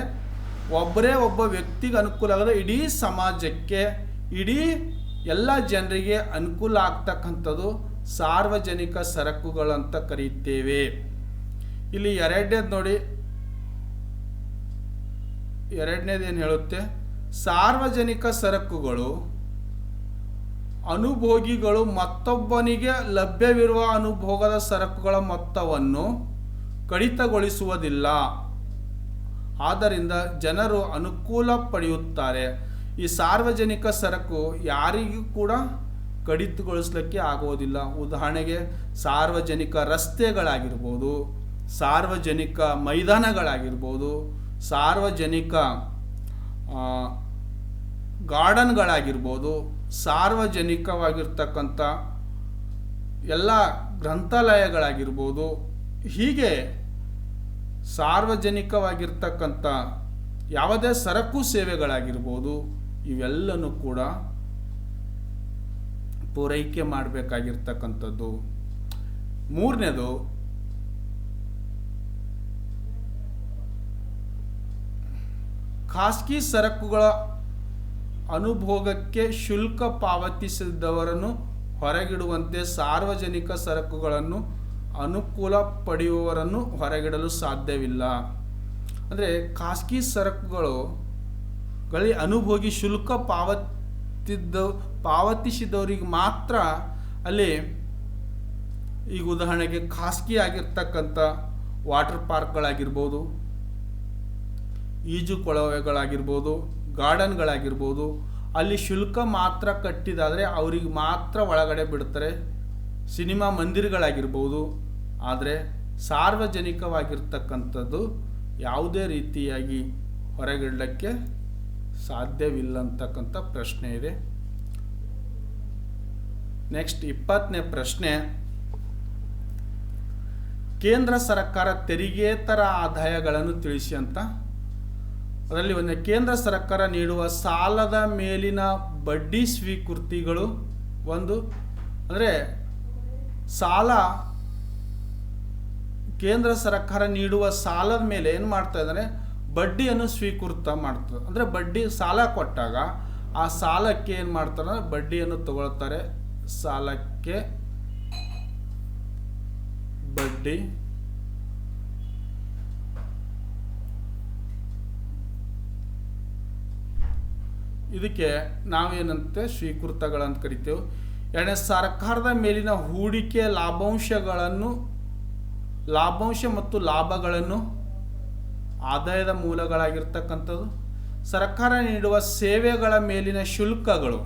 ಒಬ್ಬ ವ್ಯಕ್ತಿಗೆ ಅನುಕೂಲ ಆಗದೆ ಇಡೀ ಸಮಾಜಕ್ಕೆ, ಇಡೀ ಎಲ್ಲ ಜನರಿಗೆ ಅನುಕೂಲ ಆಗ್ತಕ್ಕಂಥದ್ದು ಸಾರ್ವಜನಿಕ ಸರಕುಗಳು ಅಂತ ಕರೆಯುತ್ತೇವೆ. ಇಲ್ಲಿ ಎರಡನೇದು ನೋಡಿ, ಎರಡನೇದು ಏನು ಹೇಳುತ್ತೆ, ಸಾರ್ವಜನಿಕ ಸರಕುಗಳು ಅನುಭೋಗಿಗಳು ಮತ್ತೊಬ್ಬನಿಗೆ ಲಭ್ಯವಿರುವ ಅನುಭೋಗದ ಸರಕುಗಳ ಮೊತ್ತವನ್ನು ಕಡಿತಗೊಳಿಸುವುದಿಲ್ಲ. ಆದ್ದರಿಂದ ಜನರು ಅನುಕೂಲ ಪಡೆಯುತ್ತಾರೆ. ಈ ಸಾರ್ವಜನಿಕ ಸರಕು ಯಾರಿಗೂ ಕೂಡ ಕಡಿತಗೊಳಿಸಲಿಕ್ಕೆ ಆಗುವುದಿಲ್ಲ. ಉದಾಹರಣೆಗೆ ಸಾರ್ವಜನಿಕ ರಸ್ತೆಗಳಾಗಿರ್ಬೋದು, ಸಾರ್ವಜನಿಕ ಮೈದಾನಗಳಾಗಿರ್ಬೋದು, ಸಾರ್ವಜನಿಕ ಗಾರ್ಡನ್ಗಳಾಗಿರ್ಬೋದು, ಸಾರ್ವಜನಿಕವಾಗಿರ್ತಕ್ಕಂಥ ಎಲ್ಲ ಗ್ರಂಥಾಲಯಗಳಾಗಿರ್ಬೋದು, ಹೀಗೆ ಸಾರ್ವಜನಿಕವಾಗಿರ್ತಕ್ಕಂಥ ಯಾವುದೇ ಸರಕು ಸೇವೆಗಳಾಗಿರ್ಬೋದು, ಇವೆಲ್ಲನೂ ಕೂಡ ಪೂರೈಕೆ ಮಾಡಬೇಕಾಗಿರ್ತಕ್ಕಂಥದ್ದು. ಮೂರನೇದು ಖಾಸಗಿ ಸರಕುಗಳ ಅನುಭೋಗಕ್ಕೆ ಶುಲ್ಕ ಪಾವತಿಸಿದವರನ್ನು ಹೊರಗಿಡುವಂತೆ ಸಾರ್ವಜನಿಕ ಸರಕುಗಳನ್ನು ಅನುಕೂಲ ಪಡೆಯುವವರನ್ನು ಹೊರಗಿಡಲು ಸಾಧ್ಯವಿಲ್ಲ. ಅಂದರೆ ಖಾಸಗಿ ಸರಕುಗಳಲ್ಲಿ ಅನುಭೋಗಿ ಶುಲ್ಕ ಪಾವತಿಸಿದವರಿಗೆ ಮಾತ್ರ ಅಲ್ಲಿ, ಈಗ ಉದಾಹರಣೆಗೆ ಖಾಸಗಿ ಆಗಿರ್ತಕ್ಕಂಥ ವಾಟರ್ ಪಾರ್ಕ್ಗಳಾಗಿರ್ಬೋದು, ಈಜು ಕೊಳವೆಗಳಾಗಿರ್ಬೋದು, ಗಾರ್ಡನ್ಗಳಾಗಿರ್ಬೋದು, ಅಲ್ಲಿ ಶುಲ್ಕ ಮಾತ್ರ ಕಟ್ಟಿದಾದರೆ ಅವರಿಗೆ ಮಾತ್ರ ಒಳಗಡೆ ಬಿಡ್ತಾರೆ. ಸಿನಿಮಾ ಮಂದಿರಗಳಾಗಿರ್ಬೋದು. ಆದರೆ ಸಾರ್ವಜನಿಕವಾಗಿರ್ತಕ್ಕಂಥದ್ದು ಯಾವುದೇ ರೀತಿಯಾಗಿ ಹೊರಗಿಡಲಿಕ್ಕೆ ಸಾಧ್ಯವಿಲ್ಲ ಅಂತಕ್ಕಂಥ ಪ್ರಶ್ನೆ ಇದೆ. ನೆಕ್ಸ್ಟ್ 20ನೇ ಪ್ರಶ್ನೆ, ಕೇಂದ್ರ ಸರ್ಕಾರ ತೆರಿಗೆೇತರ ಆದಾಯಗಳನ್ನು ತಿಳಿಸಿ ಅಂತ. ಅದರಲ್ಲಿ ಒಂದು ಕೇಂದ್ರ ಸರ್ಕಾರ ನೀಡುವ ಸಾಲದ ಮೇಲಿನ ಬಡ್ಡಿ ಸ್ವೀಕೃತಿಗಳು ಒಂದು, ಅಂದರೆ ಸಾಲ ಕೇಂದ್ರ ಸರ್ಕಾರ ನೀಡುವ ಸಾಲದ ಮೇಲೆ ಏನು ಮಾಡ್ತಾ ಇದ್ದಾರೆ, ಬಡ್ಡಿಯನ್ನು ಸ್ವೀಕೃತ ಮಾಡ್ತದೆ. ಅಂದರೆ ಬಡ್ಡಿ ಸಾಲ ಕೊಟ್ಟಾಗ ಆ ಸಾಲಕ್ಕೆ ಏನು ಮಾಡ್ತಾರೆ, ಬಡ್ಡಿಯನ್ನು ತಗೊಳ್ತಾರೆ. ಸಾಲಕ್ಕೆ ಬಡ್ಡಿ, ಇದಕ್ಕೆ ನಾವೇನಂತೆ ಸ್ವೀಕೃತಗಳಂತ ಕರಿತೇವೆ. ಎರಡನೇ, ಸರ್ಕಾರದ ಮೇಲಿನ ಹೂಡಿಕೆ ಲಾಭಾಂಶ ಮತ್ತು ಲಾಭಗಳನ್ನು ಆದಾಯದ ಮೂಲಗಳಾಗಿರ್ತಕ್ಕಂಥದ್ದು. ಸರ್ಕಾರ ನೀಡುವ ಸೇವೆಗಳ ಮೇಲಿನ ಶುಲ್ಕಗಳು,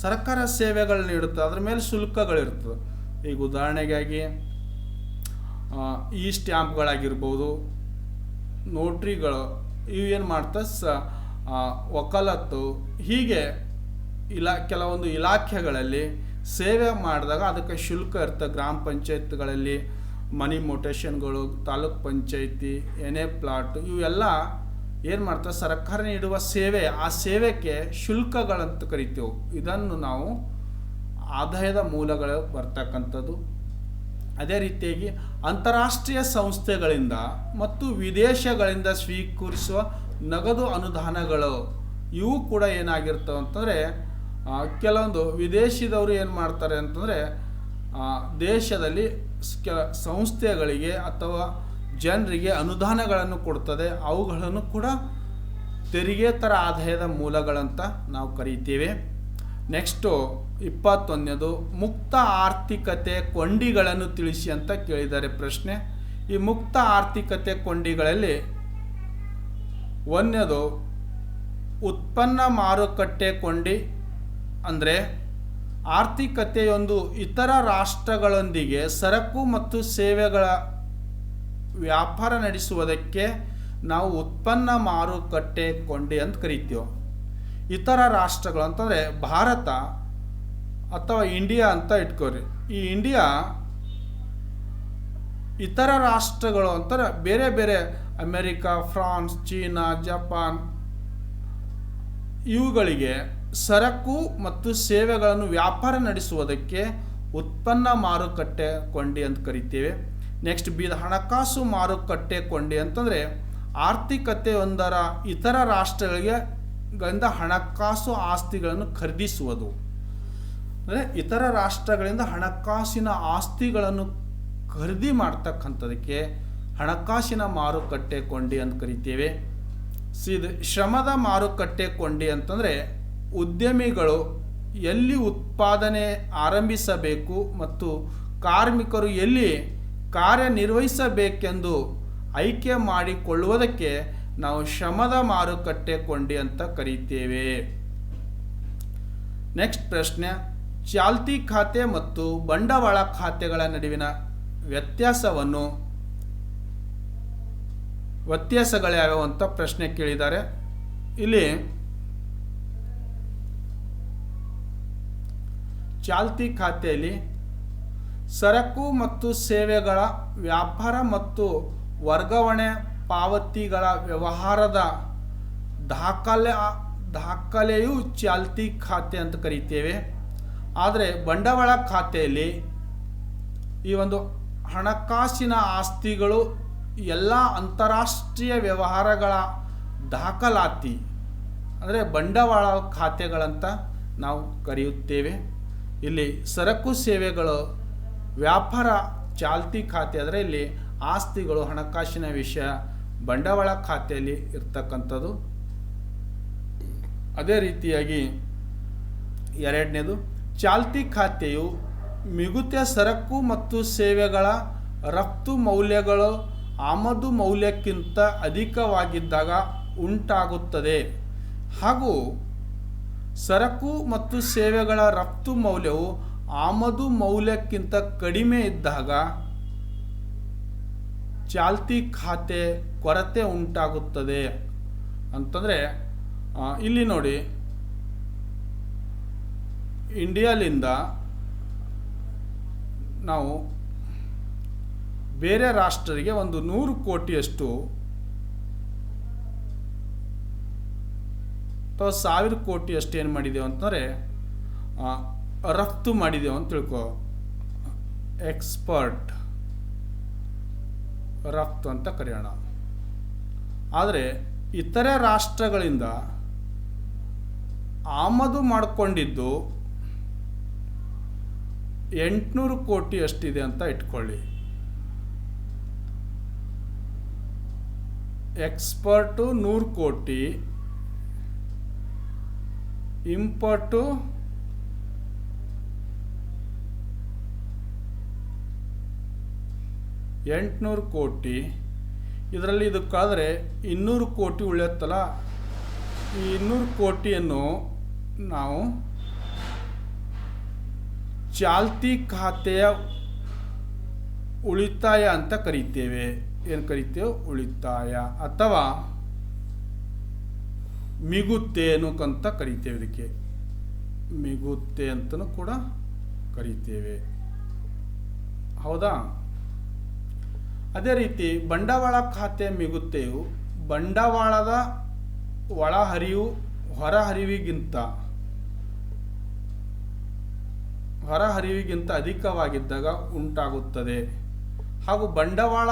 ಸರ್ಕಾರ ಸೇವೆಗಳು ನೀಡುತ್ತೆ ಅದರ ಮೇಲೆ ಶುಲ್ಕಗಳಿರ್ತದೆ. ಈಗ ಉದಾಹರಣೆಗಾಗಿ ಈ ಸ್ಟ್ಯಾಂಪ್ಗಳಾಗಿರ್ಬೋದು, ನೋಟ್ರಿಗಳು, ಇವು ಏನು ಮಾಡ್ತದೆ, ವಕಾಲತ್ತು, ಹೀಗೆ ಕೆಲವೊಂದು ಇಲಾಖೆಗಳಲ್ಲಿ ಸೇವೆ ಮಾಡಿದಾಗ ಅದಕ್ಕೆ ಶುಲ್ಕ ಇರ್ತದೆ. ಗ್ರಾಮ ಪಂಚಾಯತ್ಗಳಲ್ಲಿ ಮನಿ ಮೊಟೇಷನ್ಗಳು, ತಾಲೂಕ್ ಪಂಚಾಯತಿ, ಏನೇ ಪ್ಲಾಟ್, ಇವೆಲ್ಲ ಏನು ಮಾಡ್ತಾರೆ, ಸರ್ಕಾರ ನೀಡುವ ಸೇವೆ, ಆ ಸೇವೆಗೆ ಶುಲ್ಕಗಳಂತ ಕರಿತೇವೆ. ಇದನ್ನು ನಾವು ಆದಾಯದ ಮೂಲಗಳು ಬರ್ತಕ್ಕಂಥದ್ದು. ಅದೇ ರೀತಿಯಾಗಿ ಅಂತಾರಾಷ್ಟ್ರೀಯ ಸಂಸ್ಥೆಗಳಿಂದ ಮತ್ತು ವಿದೇಶಗಳಿಂದ ಸ್ವೀಕರಿಸುವ ನಗದು ಅನುದಾನಗಳು, ಇವು ಕೂಡ ಏನಾಗಿರ್ತವೆ ಅಂತಂದರೆ, ಕೆಲವೊಂದು ವಿದೇಶದವರು ಏನು ಮಾಡ್ತಾರೆ ಅಂತಂದರೆ, ದೇಶದಲ್ಲಿ ಸಂಸ್ಥೆಗಳಿಗೆ ಅಥವಾ ಜನರಿಗೆ ಅನುದಾನಗಳನ್ನು ಕೊಡ್ತದೆ. ಅವುಗಳನ್ನು ಕೂಡ ತೆರಿಗೆತರ ಆದಾಯದ ಮೂಲಗಳಂತ ನಾವು ಕರೀತೇವೆ. ನೆಕ್ಸ್ಟು 21ನೇದು, ಮುಕ್ತ ಆರ್ಥಿಕತೆ ಕೊಂಡಿಗಳನ್ನು ತಿಳಿಸಿ ಅಂತ ಕೇಳಿದ್ದಾರೆ ಪ್ರಶ್ನೆ. ಈ ಮುಕ್ತ ಆರ್ಥಿಕತೆ ಕೊಂಡಿಗಳಲ್ಲಿ ಒಂದನೇದು ಉತ್ಪನ್ನ ಮಾರುಕಟ್ಟೆ ಕೊಂಡಿ, ಅಂದರೆ ಆರ್ಥಿಕತೆಯೊಂದು ಇತರ ರಾಷ್ಟ್ರಗಳೊಂದಿಗೆ ಸರಕು ಮತ್ತು ಸೇವೆಗಳ ವ್ಯಾಪಾರ ನಡೆಸುವುದಕ್ಕೆ ನಾವು ಉತ್ಪನ್ನ ಮಾರುಕಟ್ಟೆ ಕೊಂಡಿ ಅಂತ ಕರಿತೀವಿ. ಇತರ ರಾಷ್ಟ್ರಗಳು ಅಂತಂದರೆ ಭಾರತ ಅಥವಾ ಇಂಡಿಯಾ ಅಂತ ಇಟ್ಕೋರಿ. ಈ ಇಂಡಿಯಾ ಇತರ ರಾಷ್ಟ್ರಗಳು ಅಂತಾರೆ ಬೇರೆ ಬೇರೆ, ಅಮೆರಿಕ, ಫ್ರಾನ್ಸ್, ಚೀನಾ, ಜಪಾನ್, ಇವುಗಳಿಗೆ ಸರಕು ಮತ್ತು ಸೇವೆಗಳನ್ನು ವ್ಯಾಪಾರ ನಡೆಸುವುದಕ್ಕೆ ಉತ್ಪನ್ನ ಮಾರುಕಟ್ಟೆ ಕೊಂಡಿ ಅಂತ ಕರಿತೇವೆ. ನೆಕ್ಸ್ಟ್ ಹಣಕಾಸು ಮಾರುಕಟ್ಟೆ ಕೊಂಡಿ ಅಂತಂದರೆ ಆರ್ಥಿಕತೆಯೊಂದರ ಇತರ ರಾಷ್ಟ್ರಗಳಿಗೆ ಹಣಕಾಸು ಆಸ್ತಿಗಳನ್ನು ಖರೀದಿಸುವುದು. ಅಂದರೆ ಇತರ ರಾಷ್ಟ್ರಗಳಿಂದ ಹಣಕಾಸಿನ ಆಸ್ತಿಗಳನ್ನು ಖರೀದಿ ಮಾಡ್ತಕ್ಕಂಥದಕ್ಕೆ ಹಣಕಾಸಿನ ಮಾರುಕಟ್ಟೆ ಕೊಂಡಿ ಅಂತ ಕರಿತೇವೆ. ಶ್ರಮದ ಮಾರುಕಟ್ಟೆ ಕೊಂಡಿ ಅಂತಂದರೆ ಉದ್ಯಮಿಗಳು ಎಲ್ಲಿ ಉತ್ಪಾದನೆ ಆರಂಭಿಸಬೇಕು ಮತ್ತು ಕಾರ್ಮಿಕರು ಎಲ್ಲಿ ಕಾರ್ಯನಿರ್ವಹಿಸಬೇಕೆಂದು ಆಯ್ಕೆ ಮಾಡಿಕೊಳ್ಳುವುದಕ್ಕೆ ನಾವು ಶ್ರಮದ ಮಾರುಕಟ್ಟೆ ಕೊಂಡಿ ಅಂತ ಕರೀತೇವೆ. ನೆಕ್ಸ್ಟ್ ಪ್ರಶ್ನೆ, ಚಾಲ್ತಿ ಖಾತೆ ಮತ್ತು ಬಂಡವಾಳ ಖಾತೆಗಳ ನಡುವಿನ ವ್ಯತ್ಯಾಸಗಳ್ಯಾವ್ಯಾವು ಅಂತ ಪ್ರಶ್ನೆ ಕೇಳಿದ್ದಾರೆ. ಇಲ್ಲಿ ಚಾಲ್ತಿ ಖಾತೆಯಲ್ಲಿ ಸರಕು ಮತ್ತು ಸೇವೆಗಳ ವ್ಯಾಪಾರ ಮತ್ತು ವರ್ಗಾವಣೆ ಪಾವತಿಗಳ ವ್ಯವಹಾರದ ದಾಖಲೆಯು ಚಾಲ್ತಿ ಖಾತೆ ಅಂತ ಕರೀತೇವೆ. ಆದರೆ ಬಂಡವಾಳ ಖಾತೆಯಲ್ಲಿ ಈ ಒಂದು ಹಣಕಾಸಿನ ಆಸ್ತಿಗಳು ಎಲ್ಲ ಅಂತಾರಾಷ್ಟ್ರೀಯ ವ್ಯವಹಾರಗಳ ದಾಖಲಾತಿ, ಅಂದರೆ ಬಂಡವಾಳ ಖಾತೆಗಳಂತ ನಾವು ಕರೆಯುತ್ತೇವೆ. ಇಲ್ಲಿ ಸರಕು ಸೇವೆಗಳು ವ್ಯಾಪಾರ ಚಾಲ್ತಿ ಖಾತೆ, ಆದರೆ ಇಲ್ಲಿ ಆಸ್ತಿಗಳು ಹಣಕಾಸಿನ ವಿಷಯ ಬಂಡವಾಳ ಖಾತೆಯಲ್ಲಿ ಇರ್ತಕ್ಕಂಥದ್ದು. ಅದೇ ರೀತಿಯಾಗಿ ಎರಡನೇದು, ಚಾಲ್ತಿ ಖಾತೆಯು ಮಿಗುತ ಸರಕು ಮತ್ತು ಸೇವೆಗಳ ರಫ್ತು ಮೌಲ್ಯಗಳು ಆಮದು ಮೌಲ್ಯಕ್ಕಿಂತ ಅಧಿಕವಾಗಿದ್ದಾಗ ಉಂಟಾಗುತ್ತದೆ, ಹಾಗೂ ಸರಕು ಮತ್ತು ಸೇವೆಗಳ ರಫ್ತು ಮೌಲ್ಯವು ಆಮದು ಮೌಲ್ಯಕ್ಕಿಂತ ಕಡಿಮೆ ಇದ್ದಾಗ ಚಾಲ್ತಿ ಖಾತೆ ಕೊರತೆ ಉಂಟಾಗುತ್ತದೆ ಅಂತಂದರೆ ಇಲ್ಲಿ ನೋಡಿ, ಇಂಡಿಯಾಲಿಂದ ನಾವು ಬೇರೆ ರಾಷ್ಟ್ರರಿಗೆ ಒಂದು 100 ಕೋಟಿಯಷ್ಟು ಅಥವಾ 1000 ಕೋಟಿಯಷ್ಟು ಏನು ಮಾಡಿದೆವು ಅಂತಂದರೆ ರಫ್ತು ಮಾಡಿದೆವು ಅಂತ ತಿಳ್ಕೊ. ಎಕ್ಸ್ಪರ್ಟ್ ರಫ್ತು ಅಂತ ಕರೆಯೋಣ. ಆದರೆ ಇತರೆ ರಾಷ್ಟ್ರಗಳಿಂದ ಆಮದು ಮಾಡಿಕೊಂಡಿದ್ದು 800 ಕೋಟಿ ಅಷ್ಟಿದೆ ಅಂತ ಇಟ್ಕೊಳ್ಳಿ. ಎಕ್ಸ್ಪರ್ಟು 100 ಕೋಟಿ, ಇಂಪೋರ್ಟು 800 ಕೋಟಿ. ಇದರಲ್ಲಿ ಇದು ಕಳೆದ್ರೆ 200 ಕೋಟಿ ಉಳಿಯುತ್ತಲ್ಲ, ಈ 200 ಕೋಟಿಯನ್ನು ನಾವು ಚಾಲ್ತಿ ಖಾತೆಯ ಉಳಿತಾಯ ಅಂತ ಕರೀತೇವೆ. ಏನು ಕರೀತೇವೆ? ಉಳಿತಾಯ ಅಥವಾ ಮಿಗುತ್ತೆ ಅನ್ನೋಕ್ಕಂತ ಕರೀತೇವೆ. ಇದಕ್ಕೆ ಮಿಗುತ್ತೆ ಅಂತಲೂ ಕೂಡ ಕರೀತೇವೆ. ಹೌದಾ? ಅದೇ ರೀತಿ ಬಂಡವಾಳ ಖಾತೆ ಮಿಗುತ್ತೆಯು ಬಂಡವಾಳದ ಒಳಹರಿವು ಹೊರಹರಿವಿಗಿಂತ ಅಧಿಕವಾಗಿದ್ದಾಗ ಉಂಟಾಗುತ್ತದೆ. ಹಾಗೂ ಬಂಡವಾಳ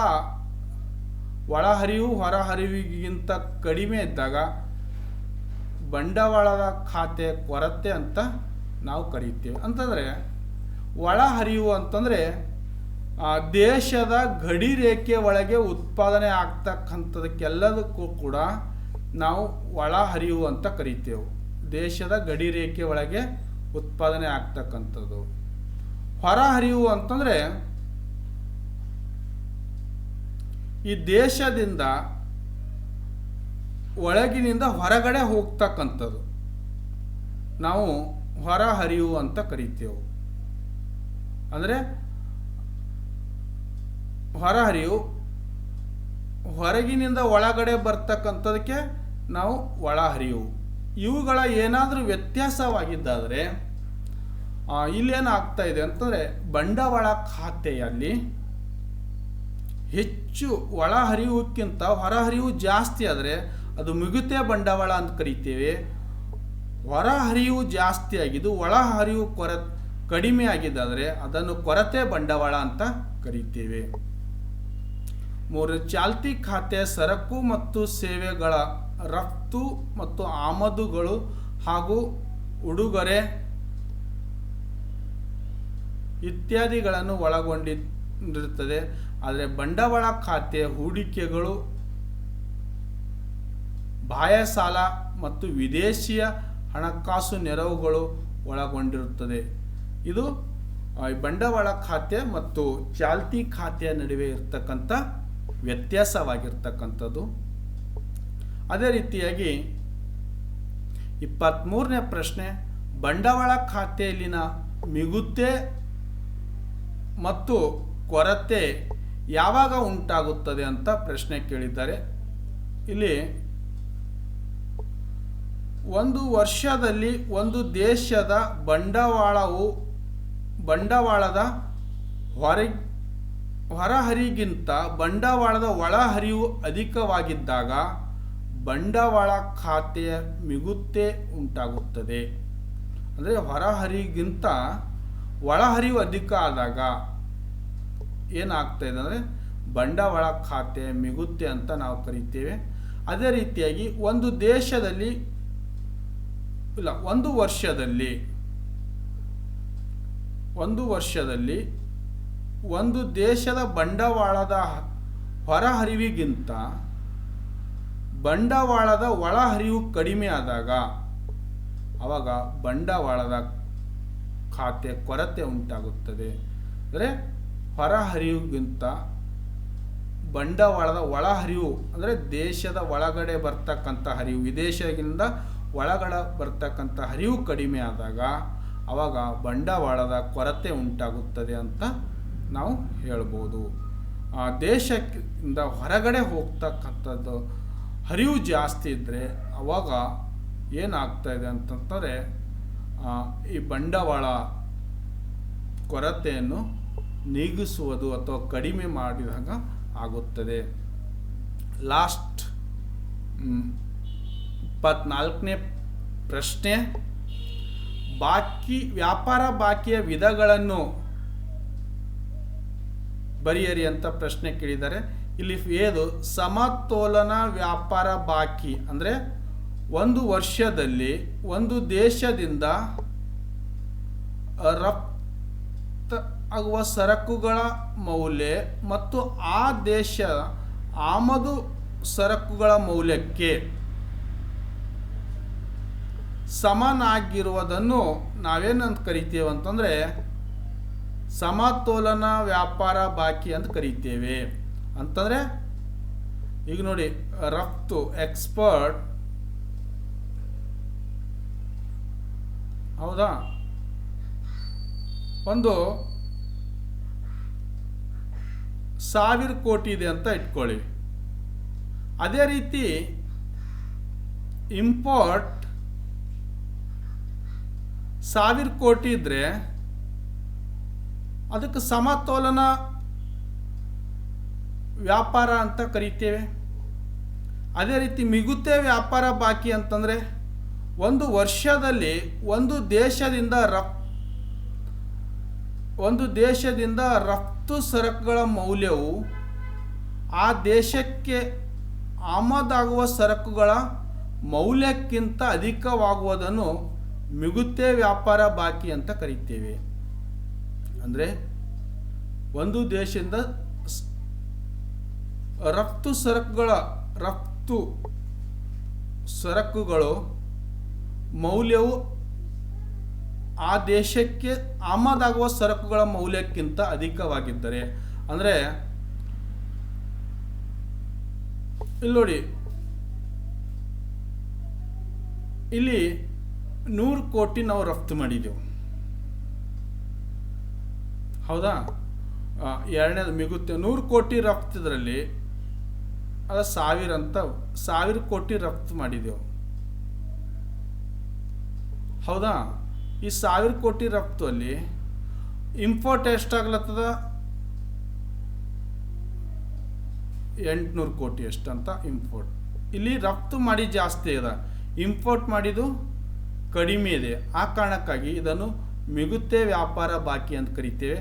ಒಳಹರಿವು ಹೊರಹರಿವಿಗಿಂತ ಕಡಿಮೆ ಇದ್ದಾಗ ಬಂಡವಾಳದ ಖಾತೆ ಕೊರತೆ ಅಂತ ನಾವು ಕರೀತೀವಿ. ಅಂತಂದರೆ ಒಳಹರಿವು ಅಂತಂದರೆ ದೇಶದ ಗಡಿ ರೇಖೆ ಒಳಗೆ ಉತ್ಪಾದನೆ ಆಗ್ತಕ್ಕಂಥದಕ್ಕೆಲ್ಲದಕ್ಕೂ ಕೂಡ ನಾವು ಒಳಹರಿವು ಅಂತ ಕರಿತೇವೆ. ದೇಶದ ಗಡಿ ರೇಖೆ ಒಳಗೆ ಉತ್ಪಾದನೆ ಆಗ್ತಕ್ಕಂಥದ್ದು. ಹೊರಹರಿವು ಅಂತಂದರೆ ಈ ದೇಶದಿಂದ ಒಳಗಿನಿಂದ ಹೊರಗಡೆ ಹೋಗ್ತಕ್ಕಂಥದ್ದು ನಾವು ಹೊರಹರಿವು ಅಂತ ಕರಿತೇವೆ. ಅಂದರೆ ಹೊರಹರಿವು ಹೊರಗಿನಿಂದ ಒಳಗಡೆ ಬರ್ತಕ್ಕಂಥದಕ್ಕೆ ನಾವು ಒಳಹರಿವು. ಇವುಗಳ ಏನಾದರೂ ವ್ಯತ್ಯಾಸವಾಗಿದ್ದಾದರೆ ಇಲ್ಲೇನಾಗ್ತಾ ಇದೆ ಅಂತಂದರೆ ಬಂಡವಾಳ ಖಾತೆಯಲ್ಲಿ ಹೆಚ್ಚು ಒಳಹರಿವುಕ್ಕಿಂತ ಹೊರಹರಿವು ಜಾಸ್ತಿ ಆದರೆ ಅದು ಮಿಗುತೆ ಬಂಡವಾಳ ಅಂತ ಕರಿತೇವೆ. ಹೊರಹರಿವು ಜಾಸ್ತಿ ಆಗಿದ್ದು ಒಳಹರಿವು ಕಡಿಮೆ ಆಗಿದ್ದಾದರೆ ಅದನ್ನು ಕೊರತೆ ಬಂಡವಾಳ ಅಂತ ಕರಿತೇವೆ. 3. ಚಾಲ್ತಿ ಖಾತೆ ಸರಕು ಮತ್ತು ಸೇವೆಗಳ ರಫ್ತು ಮತ್ತು ಆಮದುಗಳು ಹಾಗೂ ಉಡುಗೊರೆ ಇತ್ಯಾದಿಗಳನ್ನು ಒಳಗೊಂಡಿರುತ್ತದೆ. ಆದರೆ ಬಂಡವಾಳ ಖಾತೆ ಹೂಡಿಕೆಗಳು, ಬಾಹ್ಯ ಸಾಲ ಮತ್ತು ವಿದೇಶಿಯ ಹಣಕಾಸು ನೆರವುಗಳು ಒಳಗೊಂಡಿರುತ್ತದೆ. ಇದು ಬಂಡವಾಳ ಖಾತೆ ಮತ್ತು ಚಾಲ್ತಿ ಖಾತೆಯ ನಡುವೆ ಇರತಕ್ಕಂಥ ವ್ಯತ್ಯಾಸವಾಗಿರ್ತಕ್ಕಂಥದ್ದು. ಅದೇ ರೀತಿಯಾಗಿ 23ನೇ ಪ್ರಶ್ನೆ, ಬಂಡವಾಳ ಖಾತೆಯಲ್ಲಿನ ಮಿಗುತೆ ಮತ್ತು ಕೊರತೆ ಯಾವಾಗ ಉಂಟಾಗುತ್ತದೆ ಅಂತ ಪ್ರಶ್ನೆ ಕೇಳಿದ್ದಾರೆ. ಇಲ್ಲಿ ಒಂದು ವರ್ಷದಲ್ಲಿ ಒಂದು ದೇಶದ ಬಂಡವಾಳದ ಹೊರಹರಿಗಿಂತ ಬಂಡವಾಳದ ಒಳಹರಿವು ಅಧಿಕವಾಗಿದ್ದಾಗ ಬಂಡವಾಳ ಖಾತೆಯ ಮಿಗುತೆ ಉಂಟಾಗುತ್ತದೆ. ಅಂದರೆ ಹೊರಹರಿಗಿಂತ ಒಳಹರಿವು ಅಧಿಕ ಆದಾಗ ಏನಾಗ್ತಾ ಇದೆ ಅಂದರೆ ಬಂಡವಾಳ ಖಾತೆ ಮಿಗುತೆ ಅಂತ ನಾವು ಕರಿತೇವೆ. ಅದೇ ರೀತಿಯಾಗಿ ಒಂದು ವರ್ಷದಲ್ಲಿ ಒಂದು ದೇಶದ ಬಂಡವಾಳದ ಹೊರಹರಿವಿಗಿಂತ ಬಂಡವಾಳದ ಒಳಹರಿವು ಕಡಿಮೆ ಆದಾಗ ಆವಾಗ ಬಂಡವಾಳದ ಖಾತೆ ಕೊರತೆ ಉಂಟಾಗುತ್ತದೆ. ಅಂದರೆ ಹೊರಹರಿವಿಗಿಂತ ಬಂಡವಾಳದ ಒಳಹರಿವು ಅಂದರೆ ದೇಶದ ಒಳಗಡೆ ಬರ್ತಕ್ಕಂಥ ಹರಿವು, ವಿದೇಶದಿಂದ ಒಳಗಡೆ ಬರ್ತಕ್ಕಂಥ ಹರಿವು ಕಡಿಮೆ ಆದಾಗ ಆವಾಗ ಬಂಡವಾಳದ ಕೊರತೆ ಉಂಟಾಗುತ್ತದೆ ಅಂತ ನಾವು ಹೇಳ್ಬೋದು. ದೇಶದಿಂದ ಹೊರಗಡೆ ಹೋಗ್ತಕ್ಕಂಥದ್ದು ಹರಿವು ಜಾಸ್ತಿ ಇದ್ದರೆ ಅವಾಗ ಏನಾಗ್ತಾಯಿದೆ ಅಂತಂದರೆ ಈ ಬಂಡವಾಳ ಕೊರತೆಯನ್ನು ನೀಗಿಸುವುದು ಅಥವಾ ಕಡಿಮೆ ಮಾಡಿದಾಗ ಆಗುತ್ತದೆ. ಲಾಸ್ಟ್ 24ನೇ ಪ್ರಶ್ನೆ, ವ್ಯಾಪಾರ ಬಾಕಿಯ ವಿಧಗಳನ್ನು ಬರೆಯಿರಿ ಅಂತ ಪ್ರಶ್ನೆ ಕೇಳಿದ್ದಾರೆ. ಇಲ್ಲಿ ಏದು ಸಮತೋಲನ ವ್ಯಾಪಾರ ಬಾಕಿ ಅಂದರೆ ಒಂದು ವರ್ಷದಲ್ಲಿ ಒಂದು ದೇಶದಿಂದ ರಫ್ತು ಆಗುವ ಸರಕುಗಳ ಮೌಲ್ಯ ಮತ್ತು ಆ ದೇಶ ಆಮದು ಸರಕುಗಳ ಮೌಲ್ಯಕ್ಕೆ ಸಮನಾಗಿರುವುದನ್ನು ನಾವೇನಂತ ಕರಿತೇವೆ ಅಂತಂದರೆ ಸಮತೋಲನ ವ್ಯಾಪಾರ ಬಾಕಿ ಅಂತ ಕರಿತೇವೆ. ಅಂತಂದರೆ ಈಗ ನೋಡಿ, ರಫ್ತು ಎಕ್ಸ್ಪೋರ್ಟ್, ಹೌದಾ, ಒಂದು 1000 ಕೋಟಿ ಇದೆ ಅಂತ ಇಟ್ಕೊಳ್ಳಿ. ಅದೇ ರೀತಿ ಇಂಪೋರ್ಟ್ 1000 ಕೋಟಿ ಇದ್ದರೆ ಅದಕ್ಕೆ ಸಮತೋಲನ ವ್ಯಾಪಾರ ಅಂತ ಕರಿತೇವೆ. ಅದೇ ರೀತಿ ಮಿಗುತೆ ವ್ಯಾಪಾರ ಬಾಕಿ ಅಂತಂದರೆ ಒಂದು ವರ್ಷದಲ್ಲಿ ಒಂದು ದೇಶದಿಂದ ರಫ್ತು ಸರಕುಗಳ ಮೌಲ್ಯವು ಆ ದೇಶಕ್ಕೆ ಆಮದಾಗುವ ಸರಕುಗಳ ಮೌಲ್ಯಕ್ಕಿಂತ ಅಧಿಕವಾಗುವುದನ್ನು ಮಿಗುತೆ ವ್ಯಾಪಾರ ಬಾಕಿ ಅಂತ ಕರಿತೇವೆ. ಅಂದರೆ ಒಂದು ದೇಶದಿಂದ ರಫ್ತು ಸರಕುಗಳು ಮೌಲ್ಯವು ಆ ದೇಶಕ್ಕೆ ಆಮದಾಗುವ ಸರಕುಗಳ ಮೌಲ್ಯಕ್ಕಿಂತ ಅಧಿಕವಾಗಿದ್ದರೆ, ಅಂದರೆ ಇಲ್ಲಿ ನೋಡಿ, ಇಲ್ಲಿ 100 ಕೋಟಿ ನಾವು ರಫ್ತು ಮಾಡಿದೆವು, ಹೌದಾ. ಎರಡನೇದು ಮಿಗುತ್ತೆ 100 ಕೋಟಿ ರಫ್ತಿದ್ರಲ್ಲಿ ಅದು 1000 ಕೋಟಿ ರಫ್ತು ಮಾಡಿದೆವು, ಹೌದಾ. ಈ 1000 ಕೋಟಿ ರಫ್ತು ಅಲ್ಲಿ ಇಂಪೋರ್ಟ್ ಎಷ್ಟಾಗ್ಲತ್ತದ 800 ಕೋಟಿ ಎಷ್ಟಂತ ಇಂಪೋರ್ಟ್. ಇಲ್ಲಿ ರಫ್ತು ಮಾಡಿ ಜಾಸ್ತಿ ಇದೆ, ಇಂಪೋರ್ಟ್ ಮಾಡಿದ್ದು ಕಡಿಮೆ ಇದೆ. ಆ ಕಾರಣಕ್ಕಾಗಿ ಇದನ್ನು ಮಿಗುತೆ ವ್ಯಾಪಾರ ಬಾಕಿ ಅಂತ ಕರಿತೇವೆ.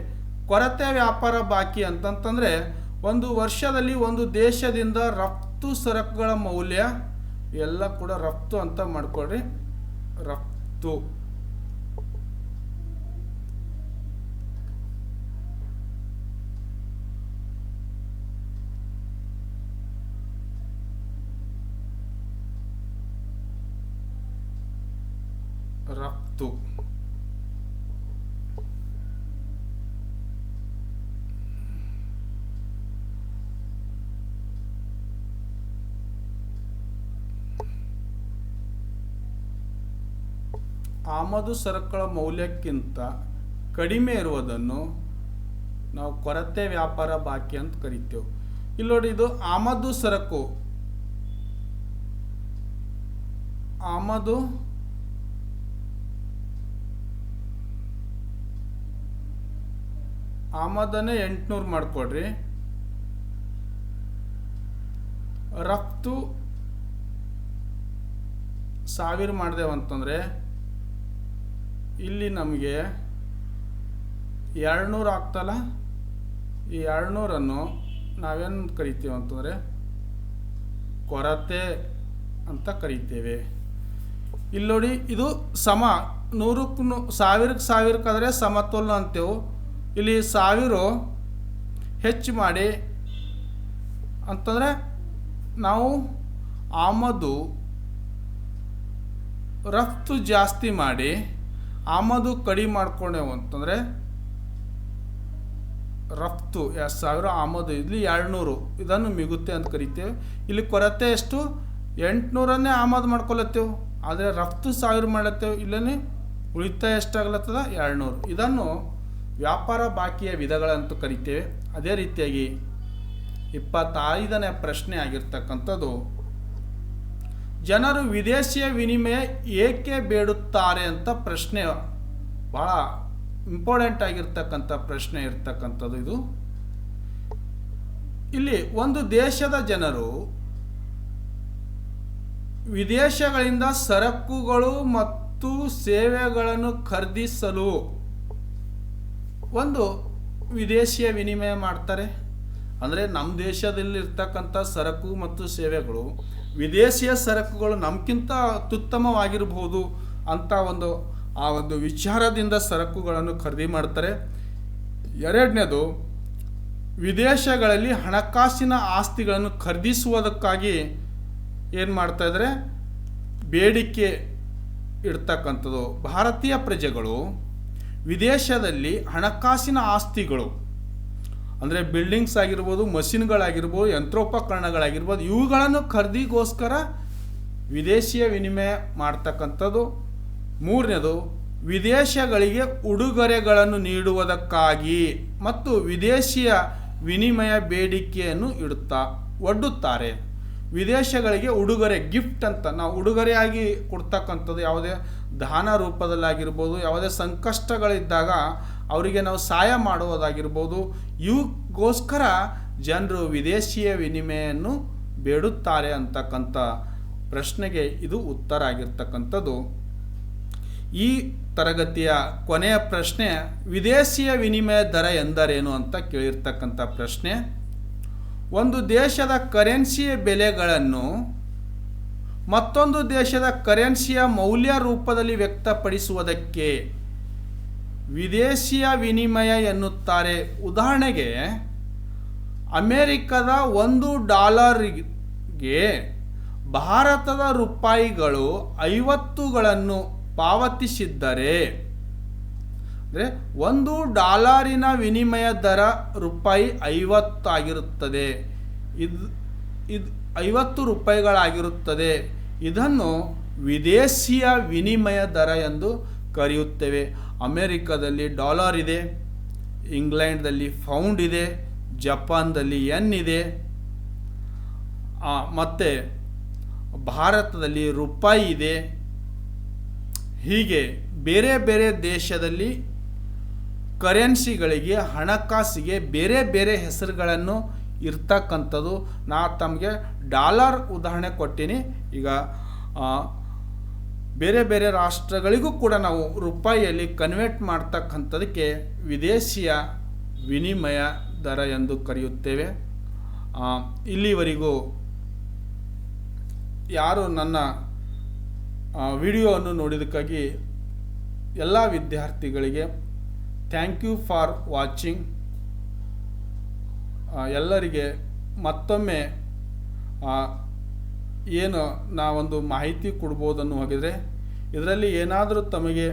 ಕೊರತೆ ವ್ಯಾಪಾರ ಬಾಕಿ ಅಂತಂತಂದರೆ ಒಂದು ವರ್ಷದಲ್ಲಿ ಒಂದು ದೇಶದಿಂದ ರಫ್ತು ಸರಕುಗಳ ಮೌಲ್ಯ ಎಲ್ಲ ಕೂಡ ರಫ್ತು ಅಂತ ಮಾಡ್ಕೊಳ್ರಿ. ರಫ್ತು ರಫ್ತು ಆಮದು ಸರಕುಗಳ ಮೌಲ್ಯಕ್ಕಿಂತ ಕಡಿಮೆ ಇರುವುದನ್ನು ನಾವು ಕೊರತೆ ವ್ಯಾಪಾರ ಬಾಕಿ ಅಂತ ಕರಿತೇವೆ. ಇಲ್ಲಿ ನೋಡಿ, ಇದು ಆಮದು ಸರಕು, ಆಮದನ್ನೇ 800 ಮಾಡ್ಕೊಡ್ರಿ. ರಫ್ತು 1000 ಮಾಡಿದೆವಂತಂದರೆ ಇಲ್ಲಿ ನಮಗೆ 200 ಆಗ್ತಲ್ಲ. ಈ 200ಅನ್ನು ನಾವೇನು ಕರಿತೇವೆ ಅಂತಂದರೆ ಕೊರತೆ ಅಂತ ಕರಿತೇವೆ. ಇಲ್ಲಿ ನೋಡಿ, ಇದು ಸಮ 100ಕ್ಕೆ 1000ಕ್ಕೆ ಸಮತೋಲನ ಅಂತೇವೆ. ಇಲ್ಲಿ 1000 ಹೆಚ್ಚು ಮಾಡಿ ಅಂತಂದರೆ ನಾವು ಆಮದು ರಫ್ತು ಜಾಸ್ತಿ ಮಾಡಿ ಆಮದು ಕಡಿಮೆ ಮಾಡ್ಕೊಂಡೆವು ಅಂತಂದರೆ ರಫ್ತು 1000 ಆಮದು, ಇಲ್ಲಿ 200, ಇದನ್ನು ಮಿಗುತ್ತೆ ಅಂತ ಕರಿತೇವೆ. ಇಲ್ಲಿ ಕೊರತೆ ಎಷ್ಟು 800ಅನ್ನೇ ಆಮದು ಮಾಡ್ಕೊಳತ್ತೇವೆ, ಆದರೆ ರಫ್ತು 1000 ಮಾಡತ್ತೇವೆ. ಇಲ್ಲೇ ಉಳಿತಾಯ ಎಷ್ಟಾಗ್ಲತ್ತದ 200. ಇದನ್ನು ವ್ಯಾಪಾರ ಬಾಕಿಯ ವಿಧಗಳಂತೂ ಕರಿತೇವೆ. ಅದೇ ರೀತಿಯಾಗಿ 25ನೇ ಪ್ರಶ್ನೆ ಆಗಿರ್ತಕ್ಕಂಥದ್ದು, ಜನರು ವಿದೇಶಿಯ ವಿನಿಮಯ ಏಕೆ ಬೇಡುತ್ತಾರೆ ಅಂತ ಪ್ರಶ್ನೆ, ಭಾಳ ಇಂಪಾರ್ಟೆಂಟ್ ಆಗಿರ್ತಕ್ಕಂಥ ಪ್ರಶ್ನೆ ಇರ್ತಕ್ಕಂಥದ್ದು ಇದು. ಇಲ್ಲಿ ಒಂದು ದೇಶದ ಜನರು ವಿದೇಶಗಳಿಂದ ಸರಕುಗಳು ಮತ್ತು ಸೇವೆಗಳನ್ನು ಖರೀದಿಸಲು ಒಂದು ವಿದೇಶಿಯ ವಿನಿಮಯ ಮಾಡ್ತಾರೆ. ಅಂದರೆ ನಮ್ಮ ದೇಶದಲ್ಲಿರ್ತಕ್ಕಂಥ ಸರಕು ಮತ್ತು ಸೇವೆಗಳು ವಿದೇಶಿಯ ಸರಕುಗಳು ನಮಗಿಂತ ಅತ್ಯುತ್ತಮವಾಗಿರಬಹುದು ಅಂತ ಆ ಒಂದು ವಿಚಾರದಿಂದ ಸರಕುಗಳನ್ನು ಖರೀದಿ ಮಾಡ್ತಾರೆ. ಎರಡನೇದು, ವಿದೇಶಗಳಲ್ಲಿ ಹಣಕಾಸಿನ ಆಸ್ತಿಗಳನ್ನು ಖರೀದಿಸುವುದಕ್ಕಾಗಿ ಏನು ಮಾಡ್ತಾ ಇದ್ದಾರೆ, ಬೇಡಿಕೆ ಇಡ್ತಕ್ಕಂಥದ್ದು. ಭಾರತೀಯ ಪ್ರಜೆಗಳು ವಿದೇಶದಲ್ಲಿ ಹಣಕಾಸಿನ ಆಸ್ತಿಗಳು ಅಂದರೆ ಬಿಲ್ಡಿಂಗ್ಸ್ ಆಗಿರ್ಬೋದು, ಮಷಿನ್ಗಳಾಗಿರ್ಬೋದು, ಯಂತ್ರೋಪಕರಣಗಳಾಗಿರ್ಬೋದು, ಇವುಗಳನ್ನು ಖರೀದಿಗೋಸ್ಕರ ವಿದೇಶಿಯ ವಿನಿಮಯ ಮಾಡ್ತಕ್ಕಂಥದ್ದು. ಮೂರನೇದು, ವಿದೇಶಗಳಿಗೆ ಉಡುಗೊರೆಗಳನ್ನು ನೀಡುವುದಕ್ಕಾಗಿ ಮತ್ತು ವಿದೇಶಿಯ ವಿನಿಮಯ ಬೇಡಿಕೆಯನ್ನು ಒಡ್ಡುತ್ತಾರೆ. ವಿದೇಶಗಳಿಗೆ ಉಡುಗೊರೆ, ಗಿಫ್ಟ್ ಅಂತ ನಾವು ಉಡುಗೊರೆಯಾಗಿ ಕೊಡ್ತಕ್ಕಂಥದ್ದು, ಯಾವುದೇ ದಾನ ರೂಪದಲ್ಲಾಗಿರ್ಬೋದು, ಯಾವುದೇ ಸಂಕಷ್ಟಗಳಿದ್ದಾಗ ಅವರಿಗೆ ನಾವು ಸಹಾಯ ಮಾಡುವುದಾಗಿರ್ಬೋದು, ಇವಕ್ಕೋಸ್ಕರ ಜನರು ವಿದೇಶಿಯ ವಿನಿಮಯನ್ನು ಬೇಡುತ್ತಾರೆ ಅಂತಕ್ಕಂಥ ಪ್ರಶ್ನೆಗೆ ಇದು ಉತ್ತರ ಆಗಿರ್ತಕ್ಕಂಥದ್ದು. ಈ ತರಗತಿಯ ಕೊನೆಯ ಪ್ರಶ್ನೆ, ವಿದೇಶಿಯ ವಿನಿಮಯ ದರ ಎಂದರೇನು ಅಂತ ಕೇಳಿರ್ತಕ್ಕಂಥ ಪ್ರಶ್ನೆ. ಒಂದು ದೇಶದ ಕರೆನ್ಸಿಯ ಬೆಲೆಗಳನ್ನು ಮತ್ತೊಂದು ದೇಶದ ಕರೆನ್ಸಿಯ ಮೌಲ್ಯ ರೂಪದಲ್ಲಿ ವ್ಯಕ್ತಪಡಿಸುವುದಕ್ಕೆ ವಿದೇಶಿಯ ವಿನಿಮಯ ಎನ್ನುತ್ತಾರೆ. ಉದಾಹರಣೆಗೆ, ಅಮೆರಿಕದ $1 ಭಾರತದ ರೂಪಾಯಿಗಳು 50ಗಳನ್ನು ಪಾವತಿಸಿದ್ದರೆ, ಅಂದರೆ $1 ವಿನಿಮಯ ದರ ರೂಪಾಯಿ 50 ಆಗಿರುತ್ತದೆ. ಇದು 50 ರೂಪಾಯಿಗಳಾಗಿರುತ್ತದೆ. ಇದನ್ನು ವಿದೇಶಿಯ ವಿನಿಮಯ ದರ ಎಂದು ಕರೆಯುತ್ತೇವೆ. ಅಮೆರಿಕದಲ್ಲಿ $, ಇದೆ, ಇಂಗ್ಲೆಂಡ್ದಲ್ಲಿ ಪೌಂಡ್ ಇದೆ, ಜಪಾನ್ದಲ್ಲಿ ಯೆನ್ ಇದೆ, ಮತ್ತು ಭಾರತದಲ್ಲಿ ರೂಪಾಯಿ ಇದೆ. ಹೀಗೆ ಬೇರೆ ಬೇರೆ ದೇಶದಲ್ಲಿ ಕರೆನ್ಸಿಗಳಿಗೆ, ಹಣಕಾಸಿಗೆ ಬೇರೆ ಬೇರೆ ಹೆಸರುಗಳನ್ನು ಇರ್ತಕ್ಕಂಥದ್ದು. ನಾ ತಮಗೆ $, ಉದಾಹರಣೆ ಕೊಟ್ಟಿನಿ. ಈಗ ಬೇರೆ ಬೇರೆ ರಾಷ್ಟ್ರಗಳಿಗೂ ಕೂಡ ನಾವು ರೂಪಾಯಿಯಲ್ಲಿ ಕನ್ವರ್ಟ್ ಮಾಡ್ತಕ್ಕಂಥದಕ್ಕೆ ವಿದೇಶಿಯ ವಿನಿಮಯ ದರ ಎಂದು ಕರೆಯುತ್ತೇವೆ. ಇಲ್ಲಿವರೆಗೂ ಯಾರು ನನ್ನ ವಿಡಿಯೋವನ್ನು ನೋಡಿದ್ದಕ್ಕಾಗಿ ಎಲ್ಲ ವಿದ್ಯಾರ್ಥಿಗಳಿಗೆ ಥ್ಯಾಂಕ್ ಯು ಫಾರ್ ವಾಚಿಂಗ್. ಎಲ್ಲರಿಗೆ ಮತ್ತೊಮ್ಮೆ ಏನು ನಾವೊಂದು ಮಾಹಿತಿ ಕೊಡ್ಬೋದನ್ನು ಹೋಗಿದರೆ, ಇದರಲ್ಲಿ ಏನಾದರೂ ತಮಗೆ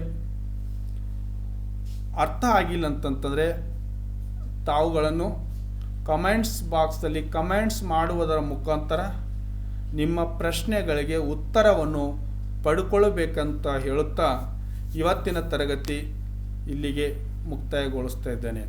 ಅರ್ಥ ಆಗಿಲ್ಲ ಅಂತಂತಂದರೆ ತಾವುಗಳನ್ನು ಕಮೆಂಟ್ಸ್ ಬಾಕ್ಸಲ್ಲಿ ಕಮೆಂಟ್ಸ್ ಮಾಡುವುದರ ಮುಖಾಂತರ ನಿಮ್ಮ ಪ್ರಶ್ನೆಗಳಿಗೆ ಉತ್ತರವನ್ನು ಪಡ್ಕೊಳ್ಬೇಕಂತ ಹೇಳುತ್ತಾ ಇವತ್ತಿನ ತರಗತಿ ಇಲ್ಲಿಗೆ ಮುಕ್ತಾಯಗೊಳಿಸ್ತಾ ಇದ್ದೇನೆ.